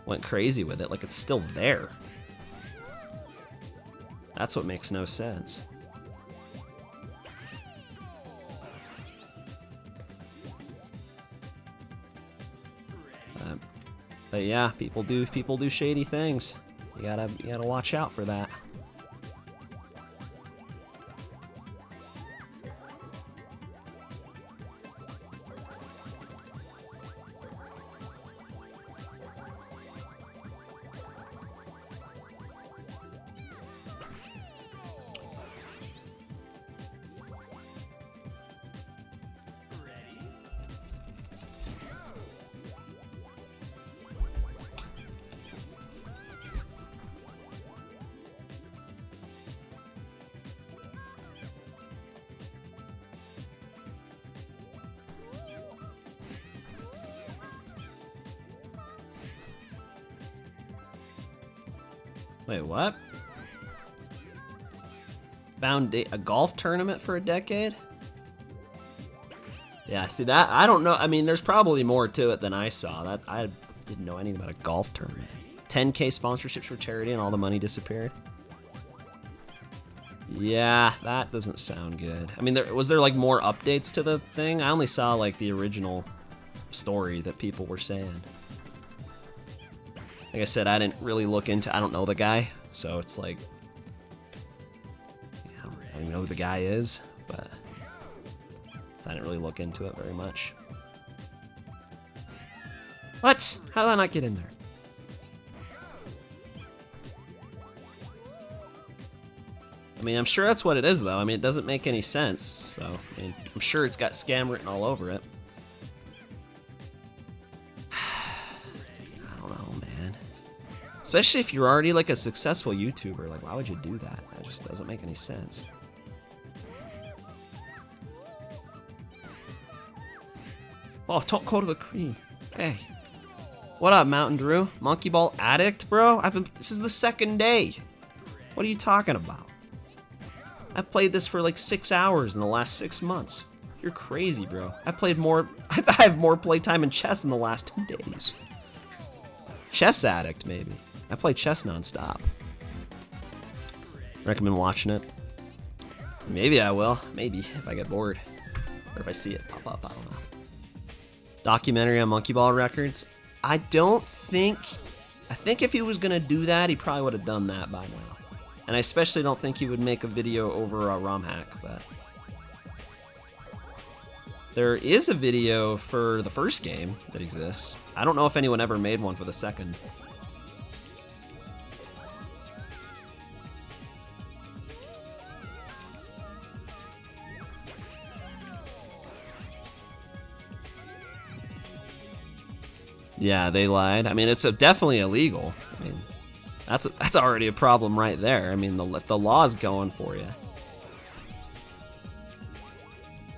went crazy with it. Like, it's still there. That's what makes no sense. But yeah, people do shady things. You gotta watch out for that. Wait, what? Found a golf tournament for a decade? Yeah, see that? I don't know. I mean, there's probably more to it than I saw. That I didn't know anything about a golf tournament. 10K sponsorships for charity and all the money disappeared. Yeah, that doesn't sound good. I mean, was there like more updates to the thing? I only saw like the original story that people were saying. Like I said, I didn't really look into, I don't know the guy, so it's like, I don't even know who the guy is, but I didn't really look into it very much. What? How did I not get in there? I mean, I'm sure that's what it is, though. I mean, it doesn't make any sense, so, I mean, I'm sure it's got scam written all over it. Especially if you're already like a successful YouTuber, like why would you do that? That just doesn't make any sense. Oh, don't go to the cream. Hey. What up, Mountain Drew? Monkey Ball addict, bro? This is the second day. What are you talking about? I've played this for like 6 hours in the last 6 months. You're crazy, bro. I have more playtime in chess in the last 2 days. Chess addict, maybe. I play chess nonstop. Recommend watching it. Maybe I will. Maybe, if I get bored. Or if I see it pop up, I don't know. Documentary on Monkey Ball Records. I think if he was gonna do that, he probably would have done that by now. And I especially don't think he would make a video over a ROM hack, but... There is a video for the first game that exists. I don't know if anyone ever made one for the second. Yeah, they lied. I mean, it's definitely illegal. I mean, that's already a problem right there. I mean, the law's going for you.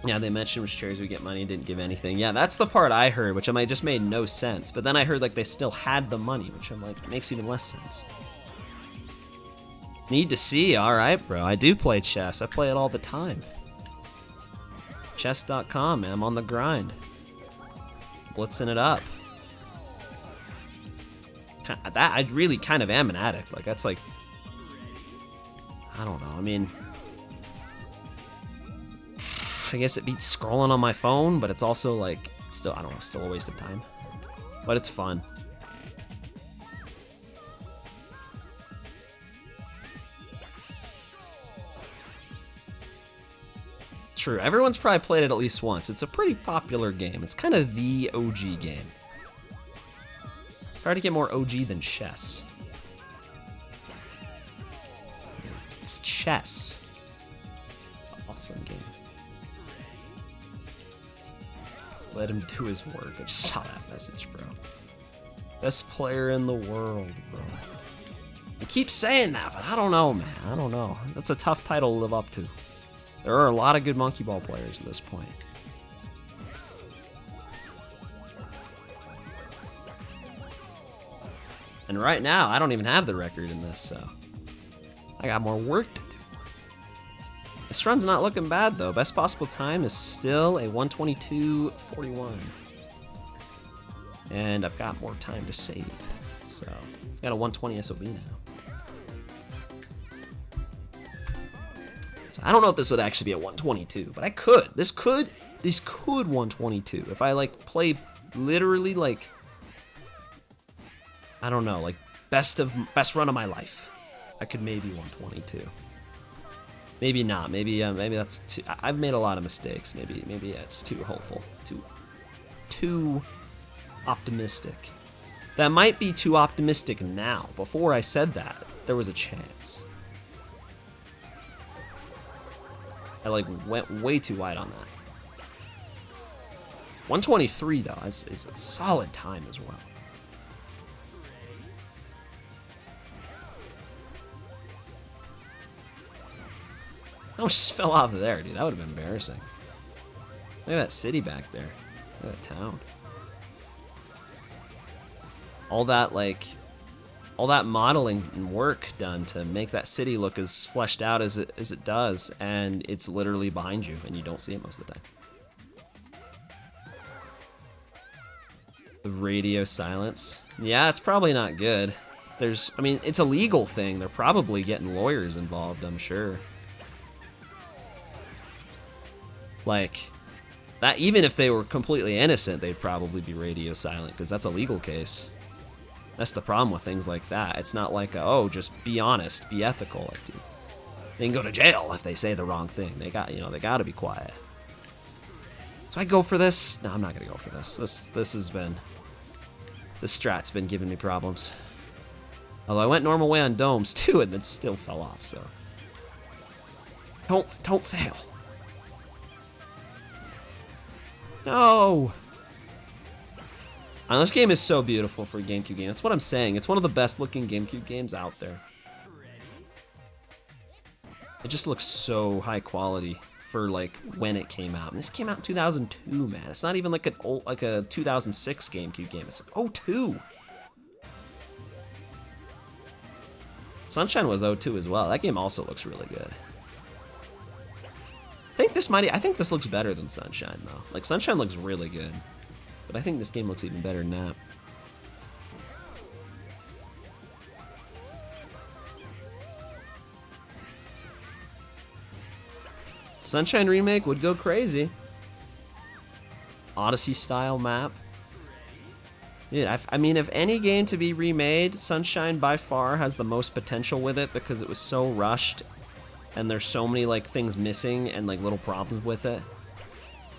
Yeah, they mentioned which charities would get money, didn't give anything. Yeah, that's the part I heard, which just made no sense. But then I heard like they still had the money, which I'm like, it makes even less sense. Need to see. All right, bro. I do play chess. I play it all the time. Chess.com, man. I'm on the grind. Blitzing it up. That I really kind of am an addict. Like that's like, I don't know. I mean, I guess it beats scrolling on my phone, but it's also like still, I don't know, still a waste of time. But it's fun. True, everyone's probably played it at least once. It's a pretty popular game. It's kind of the OG game. Hard to get more OG than chess. It's chess. Awesome game. Let him do his work. I just saw that message, bro. Best player in the world, bro. I keep saying that, but I don't know, man. I don't know. That's a tough title to live up to. There are a lot of good monkey ball players at this point. And right now, I don't even have the record in this, so I got more work to do. This run's not looking bad, though. Best possible time is still a 1:22:41. And I've got more time to save. So, I've got a 120 SOB now. So, I don't know if this would actually be a 122, but I could. This could 122. If I, like, play literally, like, I don't know, like, best run of my life. I could maybe 122. Maybe not. Maybe that's too. I've made a lot of mistakes. Maybe it's too hopeful. Too optimistic. That might be too optimistic now. Before I said that, there was a chance. I like went way too wide on that. 123 though is a solid time as well. I almost fell off of there, dude. That would have been embarrassing. Look at that city back there. Look at that town. All that modeling and work done to make that city look as fleshed out as it does, and it's literally behind you, and you don't see it most of the time. The radio silence. Yeah, it's probably not good. I mean, it's a legal thing. They're probably getting lawyers involved, I'm sure. Like, that, even if they were completely innocent, they'd probably be radio silent, because that's a legal case. That's the problem with things like that. It's not like, oh, just be honest, be ethical. Like, dude, they can go to jail if they say the wrong thing. They got to be quiet. So I go for this? No, I'm not gonna go for this. This strat's been giving me problems. Although I went normal way on domes too, and then still fell off. So don't fail. No! This game is so beautiful for a GameCube game. That's what I'm saying. It's one of the best looking GameCube games out there. It just looks so high quality for like when it came out. And this came out in 2002, man. It's not even like a 2006 GameCube game. It's like 02. Sunshine was 02 as well. That game also looks really good. I think this looks better than Sunshine though. Like Sunshine looks really good, but I think this game looks even better than that. Sunshine remake would go crazy. Odyssey style map. Yeah, I mean, if any game to be remade, Sunshine by far has the most potential with it because it was so rushed. And there's so many like things missing and like little problems with it.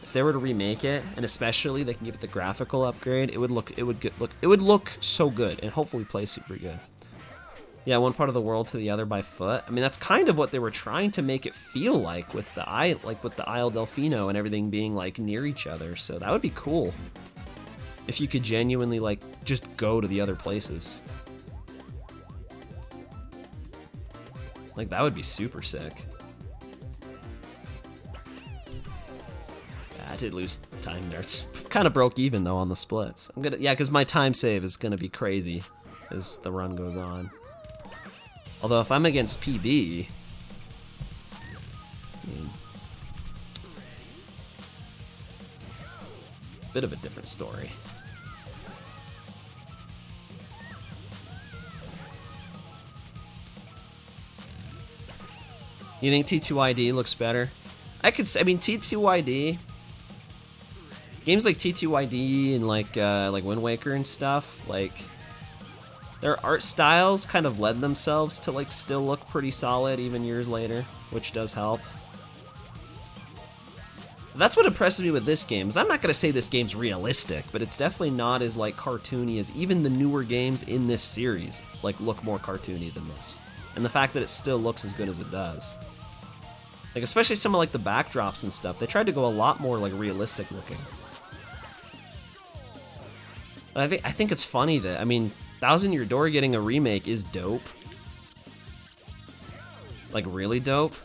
If they were to remake it, and especially they can give it the graphical upgrade, it would look so good and hopefully play super good. Yeah, one part of the world to the other by foot. I mean, that's kind of what they were trying to make it feel like with the Isle Delfino and everything being like near each other. So that would be cool if you could genuinely like just go to the other places. Like, that would be super sick. Yeah, I did lose time there. It's kind of broke even, though, on the splits. Yeah, because my time save is going to be crazy as the run goes on. Although, if I'm against PB... I mean... bit of a different story. You think T2ID looks better? I mean, T2ID, games like T2ID and like Wind Waker and stuff, like their art styles kind of lend themselves to like still look pretty solid even years later, which does help. That's what impresses me with this game. Is I'm not gonna say this game's realistic, but it's definitely not as like cartoony as even the newer games in this series like look more cartoony than this. And the fact that it still looks as good as it does. Like, especially some of like the backdrops and stuff, they tried to go a lot more like realistic looking. But I think it's funny that, I mean, Thousand Year Door getting a remake is dope. Like, really dope.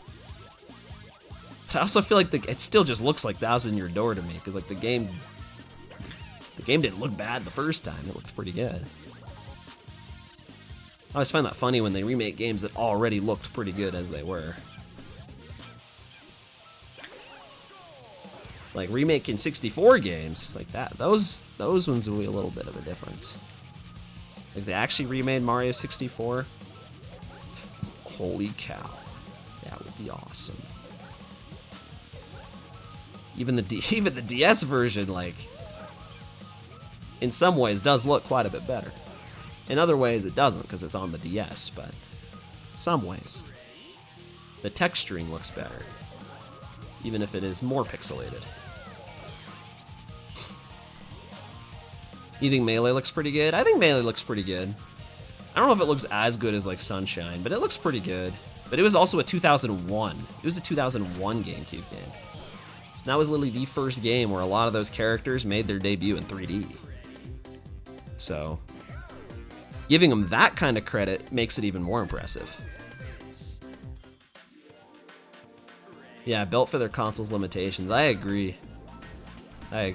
But I also feel like it still just looks like Thousand Year Door to me, because like the game didn't look bad the first time. It looked pretty good. I always find that funny when they remake games that already looked pretty good as they were. Like remaking 64 games, like that. Those ones will be a little bit of a difference. If they actually remade Mario 64, holy cow, that would be awesome. Even the DS version, like, in some ways does look quite a bit better. In other ways it doesn't because it's on the DS, but in some ways the texturing looks better, even if it is more pixelated. You think Melee looks pretty good? I think Melee looks pretty good. I don't know if it looks as good as like Sunshine, but it looks pretty good. But it was also a 2001. It was a 2001 GameCube game. And that was literally the first game where a lot of those characters made their debut in 3D. So, giving them that kind of credit makes it even more impressive. Yeah, built for their console's limitations. I agree. I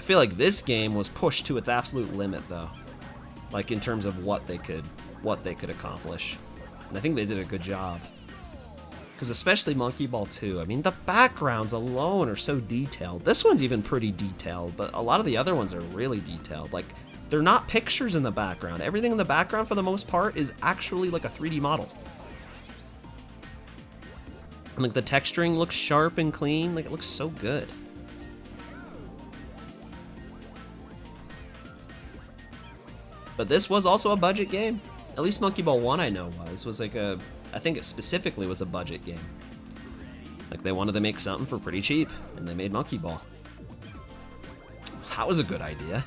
feel like this game was pushed to its absolute limit, though. Like in terms of what they could accomplish, and I think they did a good job. Because especially Monkey Ball 2, I mean the backgrounds alone are so detailed. This one's even pretty detailed, but a lot of the other ones are really detailed. Like they're not pictures in the background. Everything in the background for the most part is actually like a 3D model. And like the texturing looks sharp and clean. Like it looks so good. But this was also a budget game. At least Monkey Ball 1 I know was like a, I think it specifically was a budget game. Like they wanted to make something for pretty cheap, and they made Monkey Ball. That was a good idea.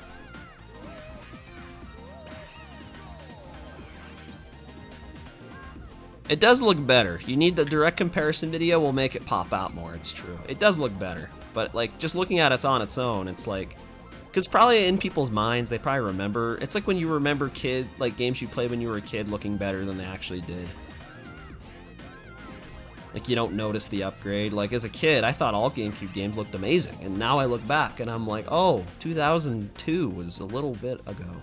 It does look better. You need the direct comparison video will make it pop out more, it's true. It does look better, but like just looking at it on its own, it's like, because probably in people's minds, they probably remember, it's like when you remember games you played when you were a kid looking better than they actually did. Like you don't notice the upgrade. Like as a kid, I thought all GameCube games looked amazing, and now I look back and I'm like, oh, 2002 was a little bit ago.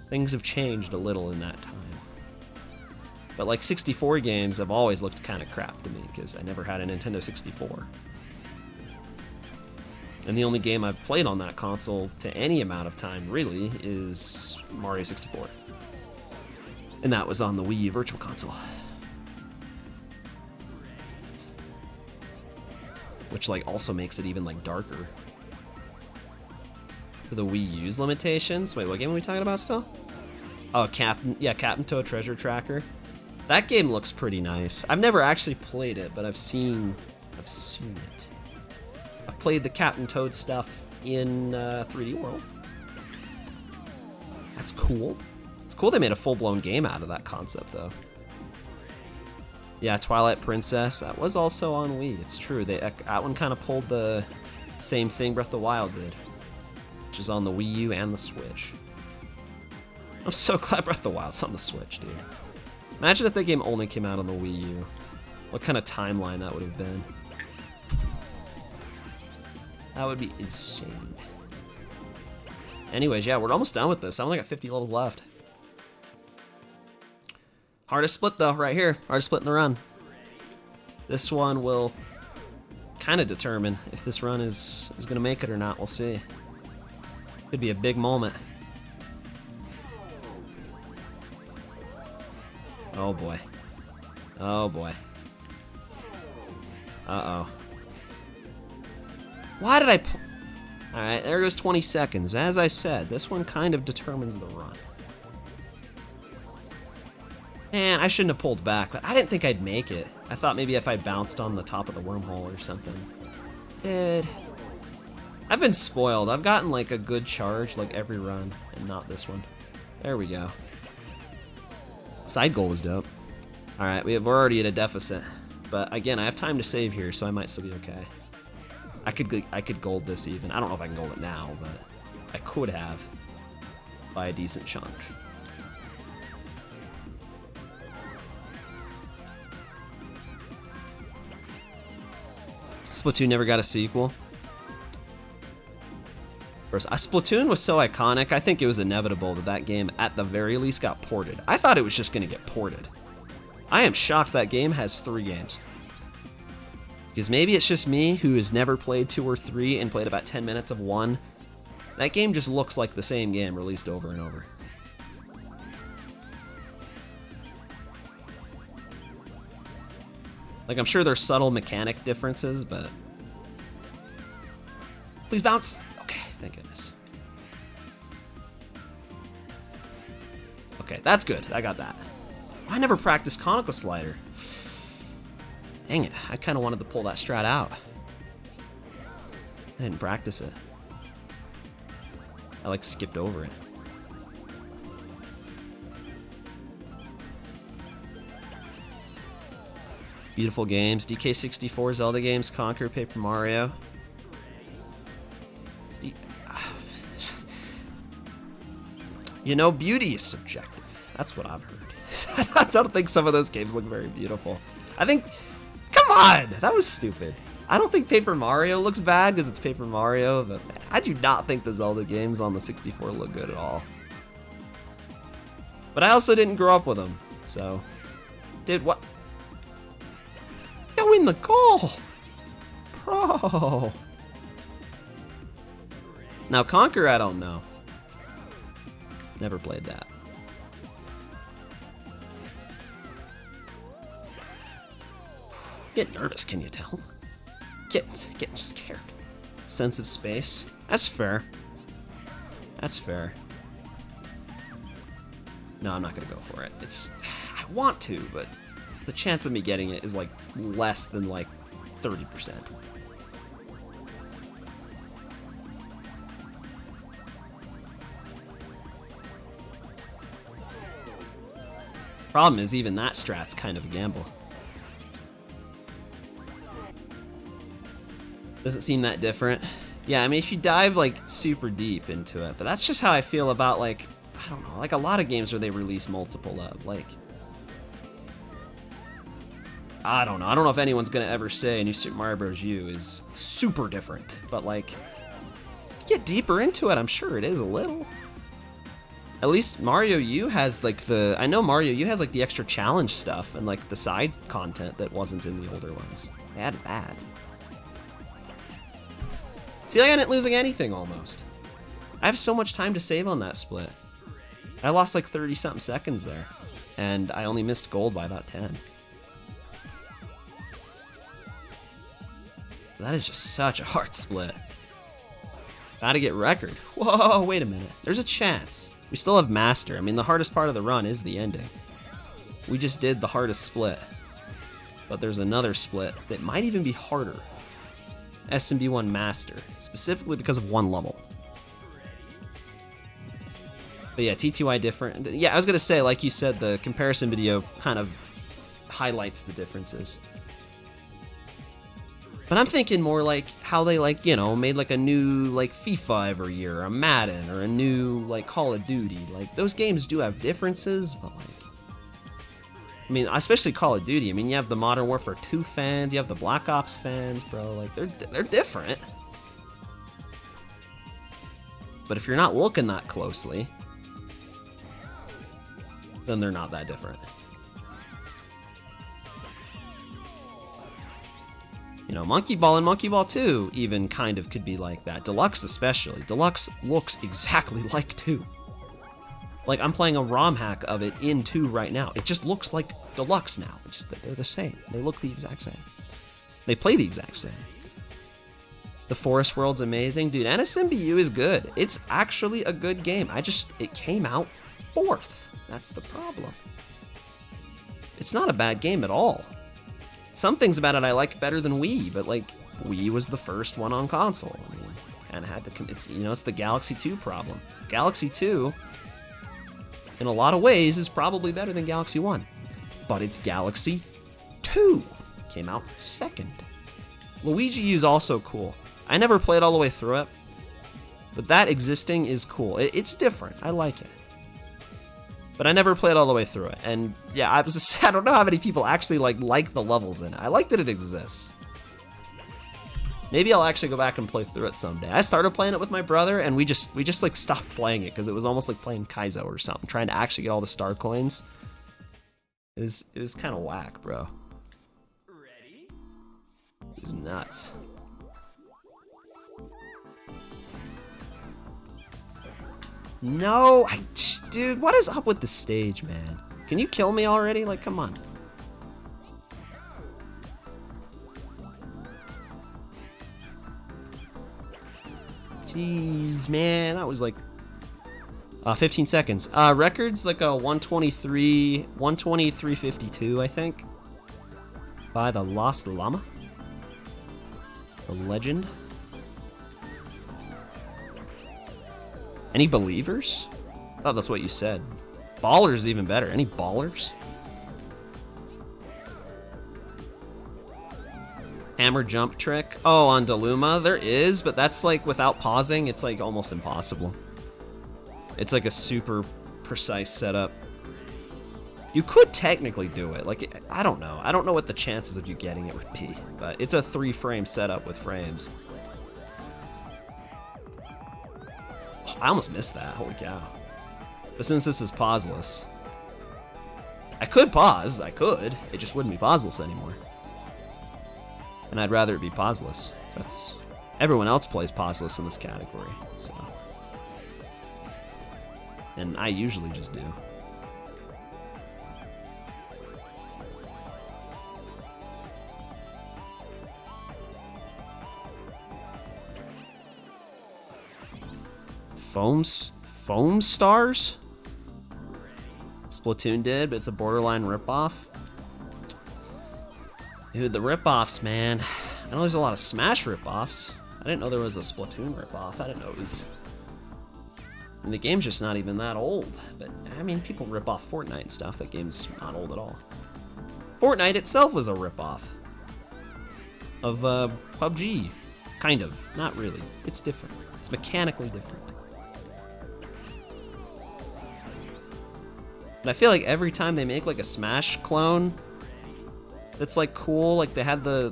Things have changed a little in that time. But like 64 games have always looked kind of crap to me because I never had a Nintendo 64. And the only game I've played on that console to any amount of time, really, is Mario 64. And that was on the Wii U Virtual Console. Which, like, also makes it even, like, darker. For the Wii U's limitations? Wait, what game are we talking about still? Oh, Captain Toad Treasure Tracker. That game looks pretty nice. I've never actually played it, but I've seen it. I've played the Captain Toad stuff in 3D World. That's cool. It's cool they made a full-blown game out of that concept, though. Yeah, Twilight Princess, that was also on Wii. It's true. That one kind of pulled the same thing Breath of the Wild did, which is on the Wii U and the Switch. I'm so glad Breath of the Wild's on the Switch, dude. Imagine if that game only came out on the Wii U. What kind of timeline that would have been. That would be insane. Anyways, yeah, we're almost done with this. I only got 50 levels left. Hardest split, though, right here. Hardest split in the run. This one will kind of determine if this run is going to make it or not. We'll see. Could be a big moment. Oh, boy. Oh, boy. Uh-oh. Why did I... Alright, there goes 20 seconds. As I said, this one kind of determines the run. Man, I shouldn't have pulled back, but I didn't think I'd make it. I thought maybe if I bounced on the top of the wormhole or something. Dude. I've been spoiled. I've gotten like a good charge like every run, and not this one. There we go. Side goal was dope. Alright, we're already at a deficit. But again, I have time to save here, so I might still be okay. I could gold this even. I don't know if I can gold it now, but I could have by a decent chunk. Splatoon never got a sequel. Splatoon was so iconic, I think it was inevitable that that game, at the very least, got ported. I thought it was just going to get ported. I am shocked that game has 3 games. Because maybe it's just me, who has never played 2 or 3 and played about 10 minutes of 1. That game just looks like the same game released over and over. Like, I'm sure there's subtle mechanic differences, but... Please bounce! Okay, thank goodness. Okay, that's good. I got that. I never practiced conical slider. Dang it, I kind of wanted to pull that strat out. I didn't practice it. I like skipped over it. Beautiful games. DK64 Zelda games, Conquer, Paper Mario. You know, beauty is subjective. That's what I've heard. I don't think some of those games look very beautiful. I think, come on, that was stupid. I don't think Paper Mario looks bad because it's Paper Mario, but I do not think the Zelda games on the 64 look good at all. But I also didn't grow up with them, so. Dude, what? Yo, in the goal! Bro. Now, Conquer, I don't know. Never played that. Get nervous, can you tell? Getting scared. Sense of space. That's fair. That's fair. No, I'm not gonna go for it. I want to, but the chance of me getting it is like less than like 30%. Problem is, even that strat's kind of a gamble. Doesn't seem that different. Yeah, I mean, if you dive like super deep into it, but that's just how I feel about like, I don't know, like a lot of games where they release multiple of, like, I don't know. I don't know if anyone's gonna ever say New Super Mario Bros. U is super different, but like, get deeper into it, I'm sure it is a little. At least Mario U has like I know Mario U has like the extra challenge stuff and like the side content that wasn't in the older ones. They added that. See, like I ended up losing anything almost. I have so much time to save on that split. I lost like 30-something seconds there, and I only missed gold by about 10. That is just such a hard split. Gotta get record. Whoa, wait a minute. There's a chance. We still have master. I mean, the hardest part of the run is the ending. We just did the hardest split. But there's another split that might even be harder. SMB1 master, specifically because of one level. But yeah, TTY different. Yeah, I was gonna say, like you said, the comparison video kind of highlights the differences. But I'm thinking more like how they like, you know, made like a new like FIFA every year, or a Madden, or a new like Call of Duty. Like those games do have differences, but like, I mean, especially Call of Duty. I mean, you have the Modern Warfare 2 fans, you have the Black Ops fans, bro. Like they're different. But if you're not looking that closely, then they're not that different. You know, Monkey Ball and Monkey Ball 2 even kind of could be like that. Deluxe especially. Deluxe looks exactly like 2. Like, I'm playing a ROM hack of it in 2 right now. It just looks like Deluxe now. It's just that they're the same. They look the exact same. They play the exact same. The Forest World's amazing. Dude, SMBU is good. It's actually a good game. It came out 4th. That's the problem. It's not a bad game at all. Some things about it I like better than Wii, but like Wii was the first one on console. I mean, kind of had to. It's, you know, it's the Galaxy 2 problem. Galaxy 2, in a lot of ways, is probably better than Galaxy 1, but it's Galaxy 2. Came out 2nd. Luigi U is also cool. I never played all the way through it, but that existing is cool. It's different. I like it. But I never played all the way through it, and yeah, I don't know how many people actually like the levels in it. I like that it exists. Maybe I'll actually go back and play through it someday. I started playing it with my brother, and we just like stopped playing it because it was almost like playing Kaizo or something, trying to actually get all the star coins. It was kind of whack, bro. It was nuts. No, dude, what is up with the stage, man? Can you kill me already? Like, come on. Jeez, man, that was like 15 seconds. Record's like a 123.52, I think, by the Lost Llama, the legend. Any believers? I thought that's what you said. Ballers is even better. Any ballers? Hammer jump trick. Oh, on Deluma there is, but that's like without pausing, it's like almost impossible. It's like a super precise setup. You could technically do it. Like, I don't know. I don't know what the chances of you getting it would be, but it's a 3-frame setup with frames. Oh, I almost missed that. Holy cow. But since this is pauseless, I could pause. I could. It just wouldn't be pauseless anymore. And I'd rather it be pauseless. So that's everyone else plays pauseless in this category, so. And I usually just do. Foam stars? Splatoon did, but it's a borderline ripoff. Dude, the ripoffs, man. I know there's a lot of Smash ripoffs. I didn't know there was a Splatoon ripoff. I didn't know it was. And the game's just not even that old. But I mean, people rip off Fortnite and stuff. That game's not old at all. Fortnite itself was a ripoff of PUBG. Kind of. Not really. It's different. It's mechanically different. But I feel like every time they make like a Smash clone that's like cool, like they had the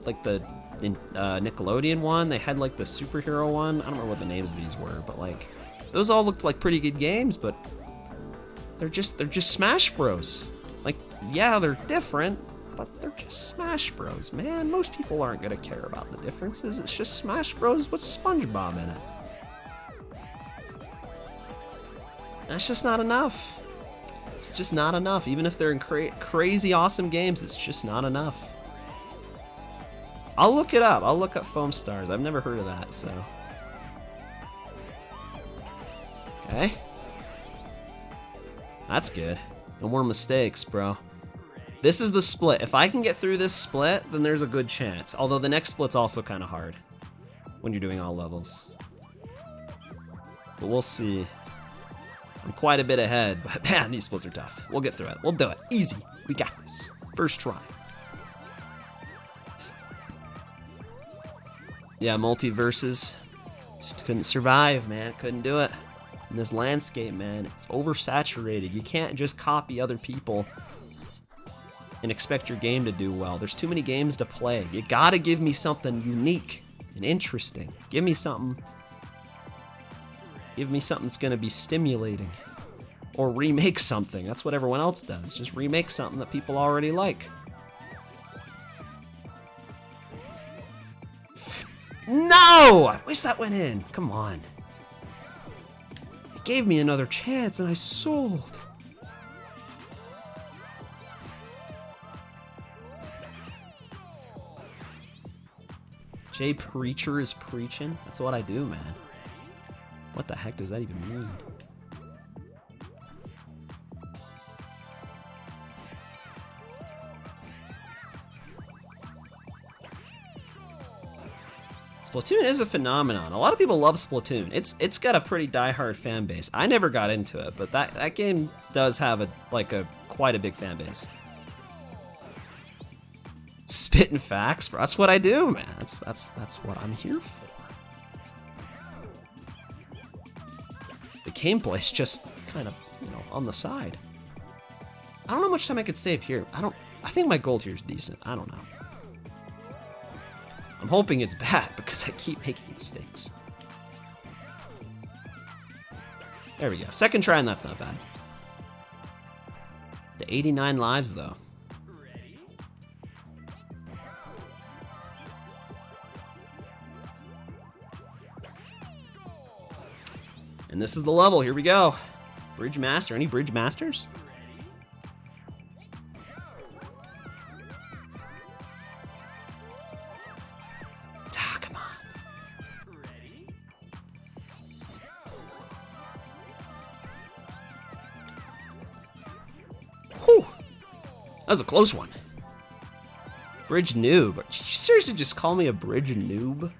Nickelodeon one, they had like the superhero one. I don't remember what the names of these were, but like those all looked like pretty good games, but they're just Smash Bros. Like, yeah, they're different, but they're just Smash Bros, man. Most people aren't gonna care about the differences. It's just Smash Bros with SpongeBob in it. That's just not enough. It's just not enough. Even if they're in crazy awesome games, it's just not enough. I'll look it up. I'll look up Foam Stars. I've never heard of that, so. Okay. That's good. No more mistakes, bro. This is the split. If I can get through this split, then there's a good chance. Although the next split's also kind of hard when you're doing all levels. But we'll see. I'm quite a bit ahead, but man, these splits are tough. We'll get through it. We'll do it. Easy. We got this. First try. Yeah, multiverses. Just couldn't survive, man. Couldn't do it. In this landscape, man, it's oversaturated. You can't just copy other people and expect your game to do well. There's too many games to play. You gotta give me something unique and interesting. Give me something. Give me something that's gonna be stimulating. Or remake something. That's what everyone else does. Just remake something that people already like. No! I wish that went in. Come on. It gave me another chance and I sold. Jay Preacher is preaching? That's what I do, man. What the heck does that even mean? Splatoon is a phenomenon. A lot of people love Splatoon. It's got a pretty diehard fan base. I never got into it, but that game does have quite a big fan base. Spitting facts, bro. That's what I do, man. That's what I'm here for. The gameplay's just kind of, on the side. I don't know how much time I could save here. I think my gold here is decent. I don't know. I'm hoping it's bad because I keep making mistakes. There we go. Second try, and that's not bad. To 89 lives, though. And this is the level. Here we go. Bridge Master. Any Bridge Masters? Ah, come on. Whew. That was a close one. Bridge noob. Did you seriously just call me a bridge noob?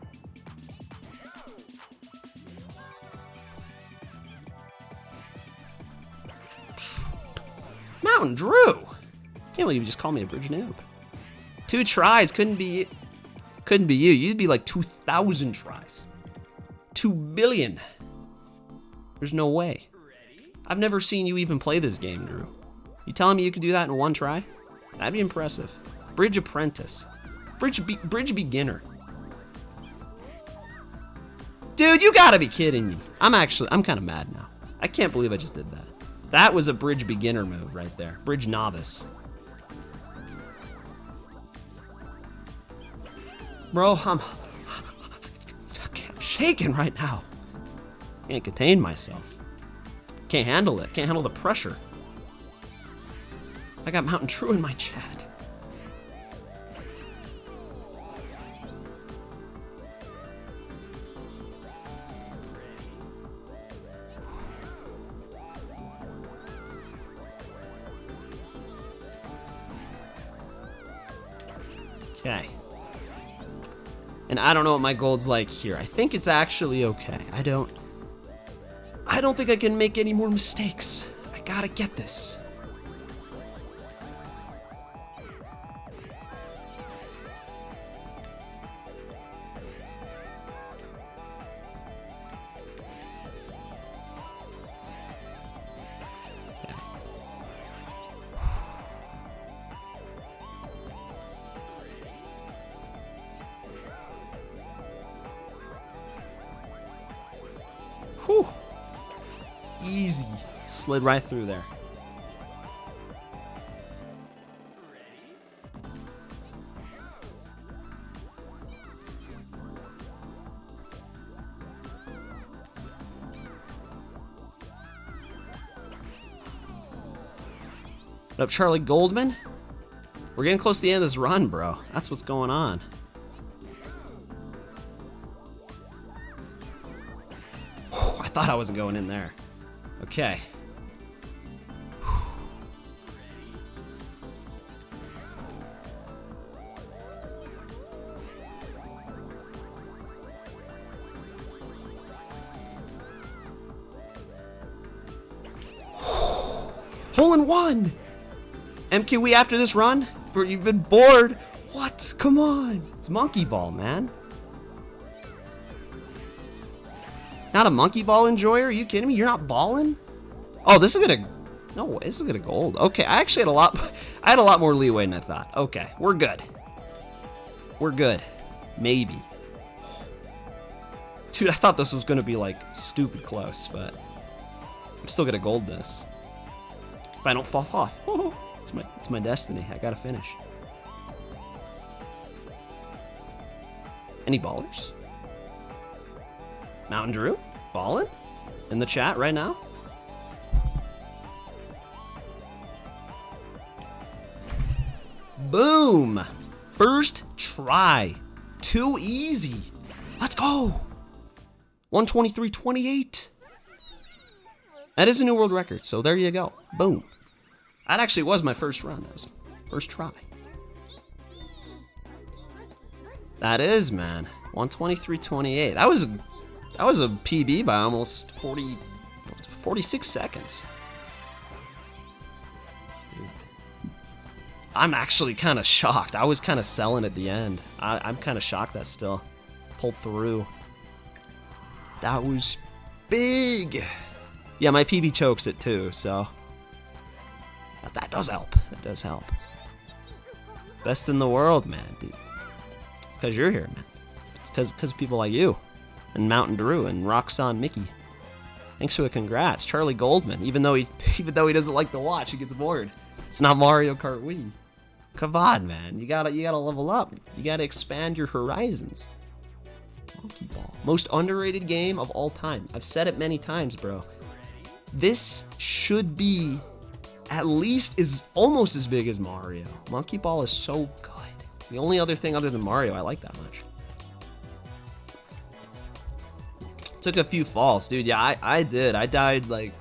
Mountain Drew. Can't believe you just called me a bridge noob. 2 tries couldn't be you. You'd be like 2,000 tries. 2 billion. There's no way. I've never seen you even play this game, Drew. You telling me you could do that in 1 try? That'd be impressive. Bridge Apprentice. Bridge Beginner. Dude, you gotta be kidding me. I'm kind of mad now. I can't believe I just did that. That was a Bridge Beginner move right there. Bridge Novice. Bro, I'm shaking right now. Can't contain myself. Can't handle it. Can't handle the pressure. I got Mountain True in my chat. Okay. And I don't know what my gold's like here. I think it's actually okay. I don't think I can make any more mistakes. I gotta get this. Whew. Easy. Slid right through there. What up, Charlie Goldman? We're getting close to the end of this run, bro. That's what's going on. I thought I wasn't going in there. Okay. Hole in one! MQE after this run? You've been bored? What? Come on. It's monkey ball, man. Not a monkey ball enjoyer? Are you kidding me? You're not balling? Oh, this is gonna... No way, this is gonna gold. Okay, I actually had I had a lot more leeway than I thought. Okay, we're good. We're good. Maybe. Dude, I thought this was gonna be like stupid close, but I'm still gonna gold this. If I don't fall off. It's my destiny. I gotta finish. Any ballers? Mountain Drew? Ballin'? In the chat right now? Boom! First try. Too easy. Let's go! 123.28. That is a new world record, so there you go. Boom. That actually was my first run. That was first try. That is, man. 123.28. That was a PB by almost 46 seconds. I'm actually kind of shocked. I was kind of selling at the end. I'm kind of shocked that still pulled through. That was big. Yeah, my PB chokes it too, so that does help. That does help. Best in the world, man, dude. because you're here, man. It's because people like you, and Mountain Drew, and Roxanne Mickey. Thanks for the congrats, Charlie Goldman. Even though he doesn't like to watch, he gets bored. It's not Mario Kart Wii. Come on, man. You gotta level up. You gotta expand your horizons. Monkey Ball, most underrated game of all time. I've said it many times, bro. This should be at least almost as big as Mario. Monkey Ball is so good. It's the only other thing other than Mario I like that much. Took a few falls, dude. Yeah, I did. I died like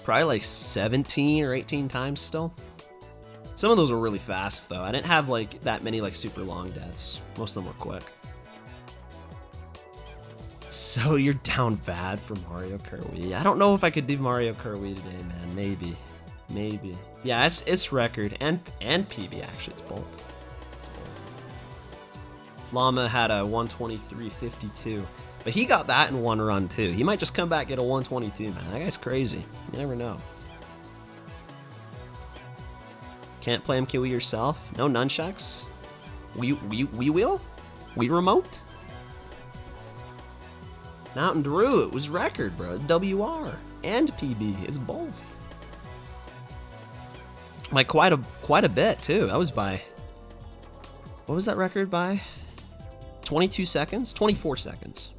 probably like 17 or 18 times still. Some of those were really fast though. I didn't have like that many like super long deaths. Most of them were quick. So you're down bad for Mario Kart Wii. I don't know if I could do Mario Kart Wii today, man. Maybe. Yeah, it's record and PB actually. It's both. Llama had a 123.52, but he got that in one run too. He might just come back and get a 122, man. That guy's crazy. You never know. Can't play MKWii yourself? No nunchucks? Wii wheel? Wii remote? Mountain Drew, it was record, bro. WR and PB is both. Like quite a bit too. That was by, what was that record by? 22 seconds? 24 seconds.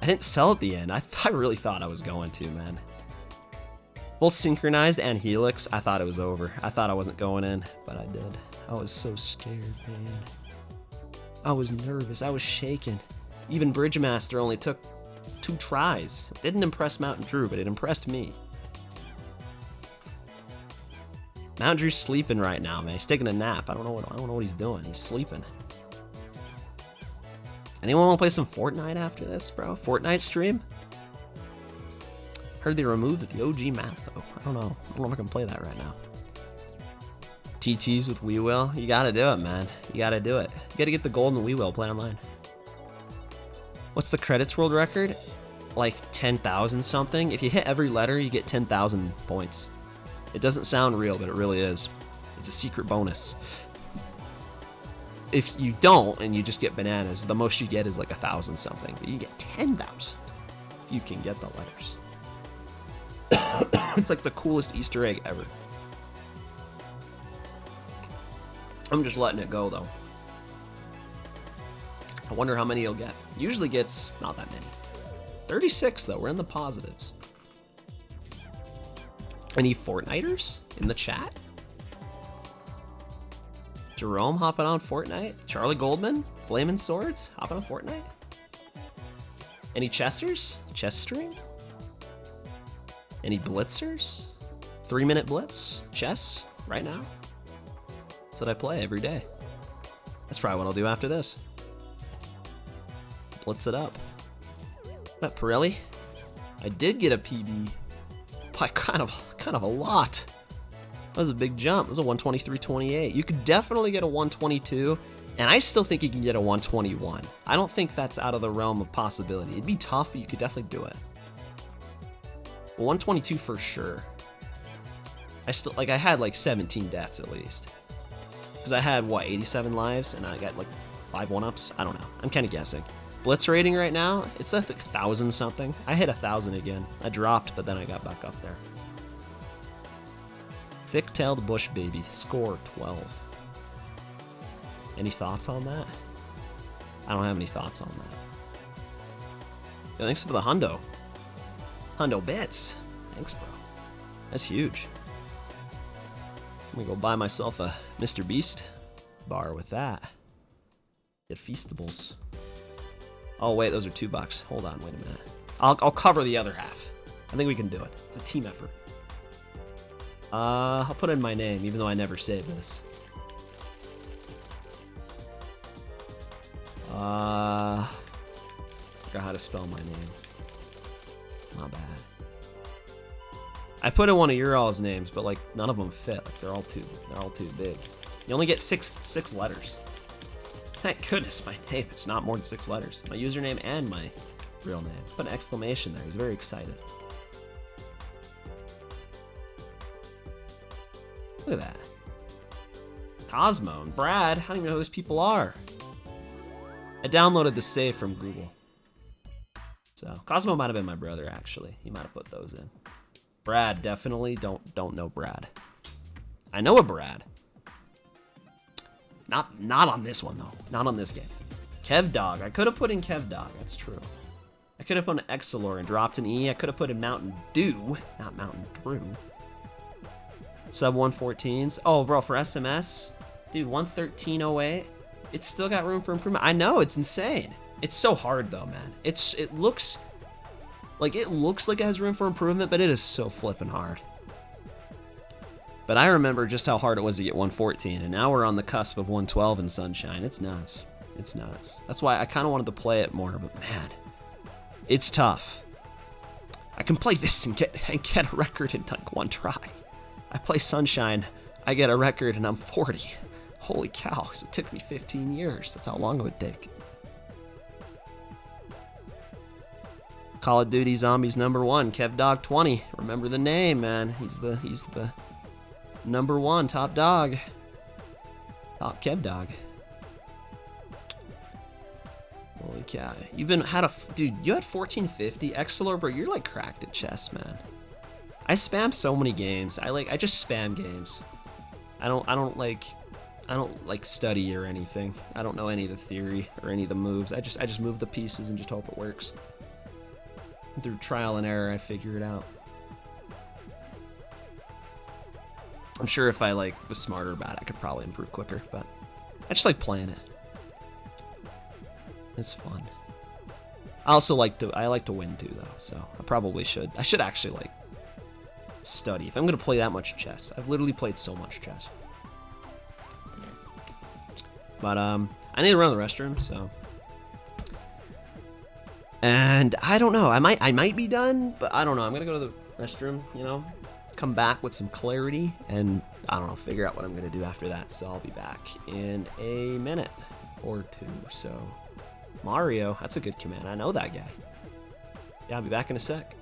I didn't sell at the end. I really thought I was going to, man. Both synchronized and helix, I thought it was over. I thought I wasn't going in, but I did. I was so scared, man. I was nervous. I was shaking. Even Bridgemaster only took 2 tries. It didn't impress Mountain Drew, but it impressed me. Mountain Drew's sleeping right now, man. He's taking a nap. I don't know what he's doing. He's sleeping. Anyone want to play some Fortnite after this, bro? Fortnite stream? Heard they removed the OG map, though. I don't know if I can play that right now. TTs with Wii Wheel? You gotta do it, man. You gotta do it. You gotta get the golden Wii Wheel, play online. What's the credits world record? Like 10,000 something. If you hit every letter, you get 10,000 points. It doesn't sound real, but it really is. It's a secret bonus. If you don't and you just get bananas, the most you get is like 1,000 something. But you get 10,000 if you can get the letters. It's like the coolest Easter egg ever. I'm just letting it go though. I wonder how many he'll get. Usually gets not that many. 36 though, we're in the positives. Any Fortniters in the chat? Jerome hopping on Fortnite? Charlie Goldman? Flamin' Swords hopping on Fortnite? Any Chessers? Chess stream? Any Blitzers? 3-minute Blitz? Chess? Right now? That's what I play every day. That's probably what I'll do after this. Blitz it up. What up, Pirelli? I did get a PB by kind of a lot. That was a big jump. It was a 123.28. You could definitely get a 122, and I still think you can get a 121. I don't think that's out of the realm of possibility. It'd be tough, but you could definitely do it. 122 for sure. I had like 17 deaths at least. Because I had, what, 87 lives, and I got like 5 1-ups? I don't know. I'm kind of guessing. Blitz rating right now, it's like 1,000 something. I hit 1,000 again. I dropped, but then I got back up there. Thick-tailed bush baby, score 12. Any thoughts on that? I don't have any thoughts on that. Yo, thanks for the hundo. Hundo bits. Thanks, bro. That's huge. I'm gonna go buy myself a Mr. Beast bar with that. Get Feastables. Oh wait, those are $2. Hold on, wait a minute. I'll cover the other half. I think we can do it. It's a team effort. I'll put in my name, even though I never saved this. Forgot how to spell my name. Not bad. I put in one of your all's names, but like none of them fit. Like they're all too big. You only get six letters. Thank goodness my name is not more than 6 letters. My username and my real name. Put an exclamation there. He's very excited. Look at that. Cosmo and Brad. I don't even know who those people are. I downloaded the save from Google. So Cosmo might have been my brother, actually. He might have put those in. Brad, definitely don't know Brad. I know a Brad. Not on this one though. Not on this game. Kev Dog. I could have put in Kev Dog. That's true. I could have put in Excelor and dropped an E. I could have put in Mountain Dew, not Mountain Drew. Sub 114s. Oh, bro, for SMS, dude, 113.08. It's still got room for improvement. I know, it's insane. It's so hard though, man. It looks like it has room for improvement, but it is so flippin' hard. But I remember just how hard it was to get 114, and now we're on the cusp of 112 in Sunshine. It's nuts. It's nuts. That's why I kind of wanted to play it more, but man, it's tough. I can play this and get a record in like one try. I play Sunshine, I get a record, and I'm 40. Holy cow, because it took me 15 years. That's how long it would take. Call of Duty Zombies #1, KevDog20. Remember the name, man. He's the #1 top dog. Top Kev Dog. Holy cow. Dude, you had 1450. Excelor, bro, you're like cracked at chess, man. I spam so many games. I just spam games. I don't like study or anything. I don't know any of the theory or any of the moves. I just move the pieces and just hope it works. And through trial and error, I figure it out. I'm sure if I was smarter about it, I could probably improve quicker, but I just like playing it. It's fun. I like to win too though, so I probably should. I should actually study if I'm gonna play that much chess. I've literally played so much chess. But I need to run to the restroom, so. And I don't know. I might be done, but I don't know. I'm gonna go to the restroom, come back with some clarity, and I don't know, figure out what I'm gonna do after that. So I'll be back in a minute or two. So Mario, that's a good command. I know that guy. Yeah, I'll be back in a sec.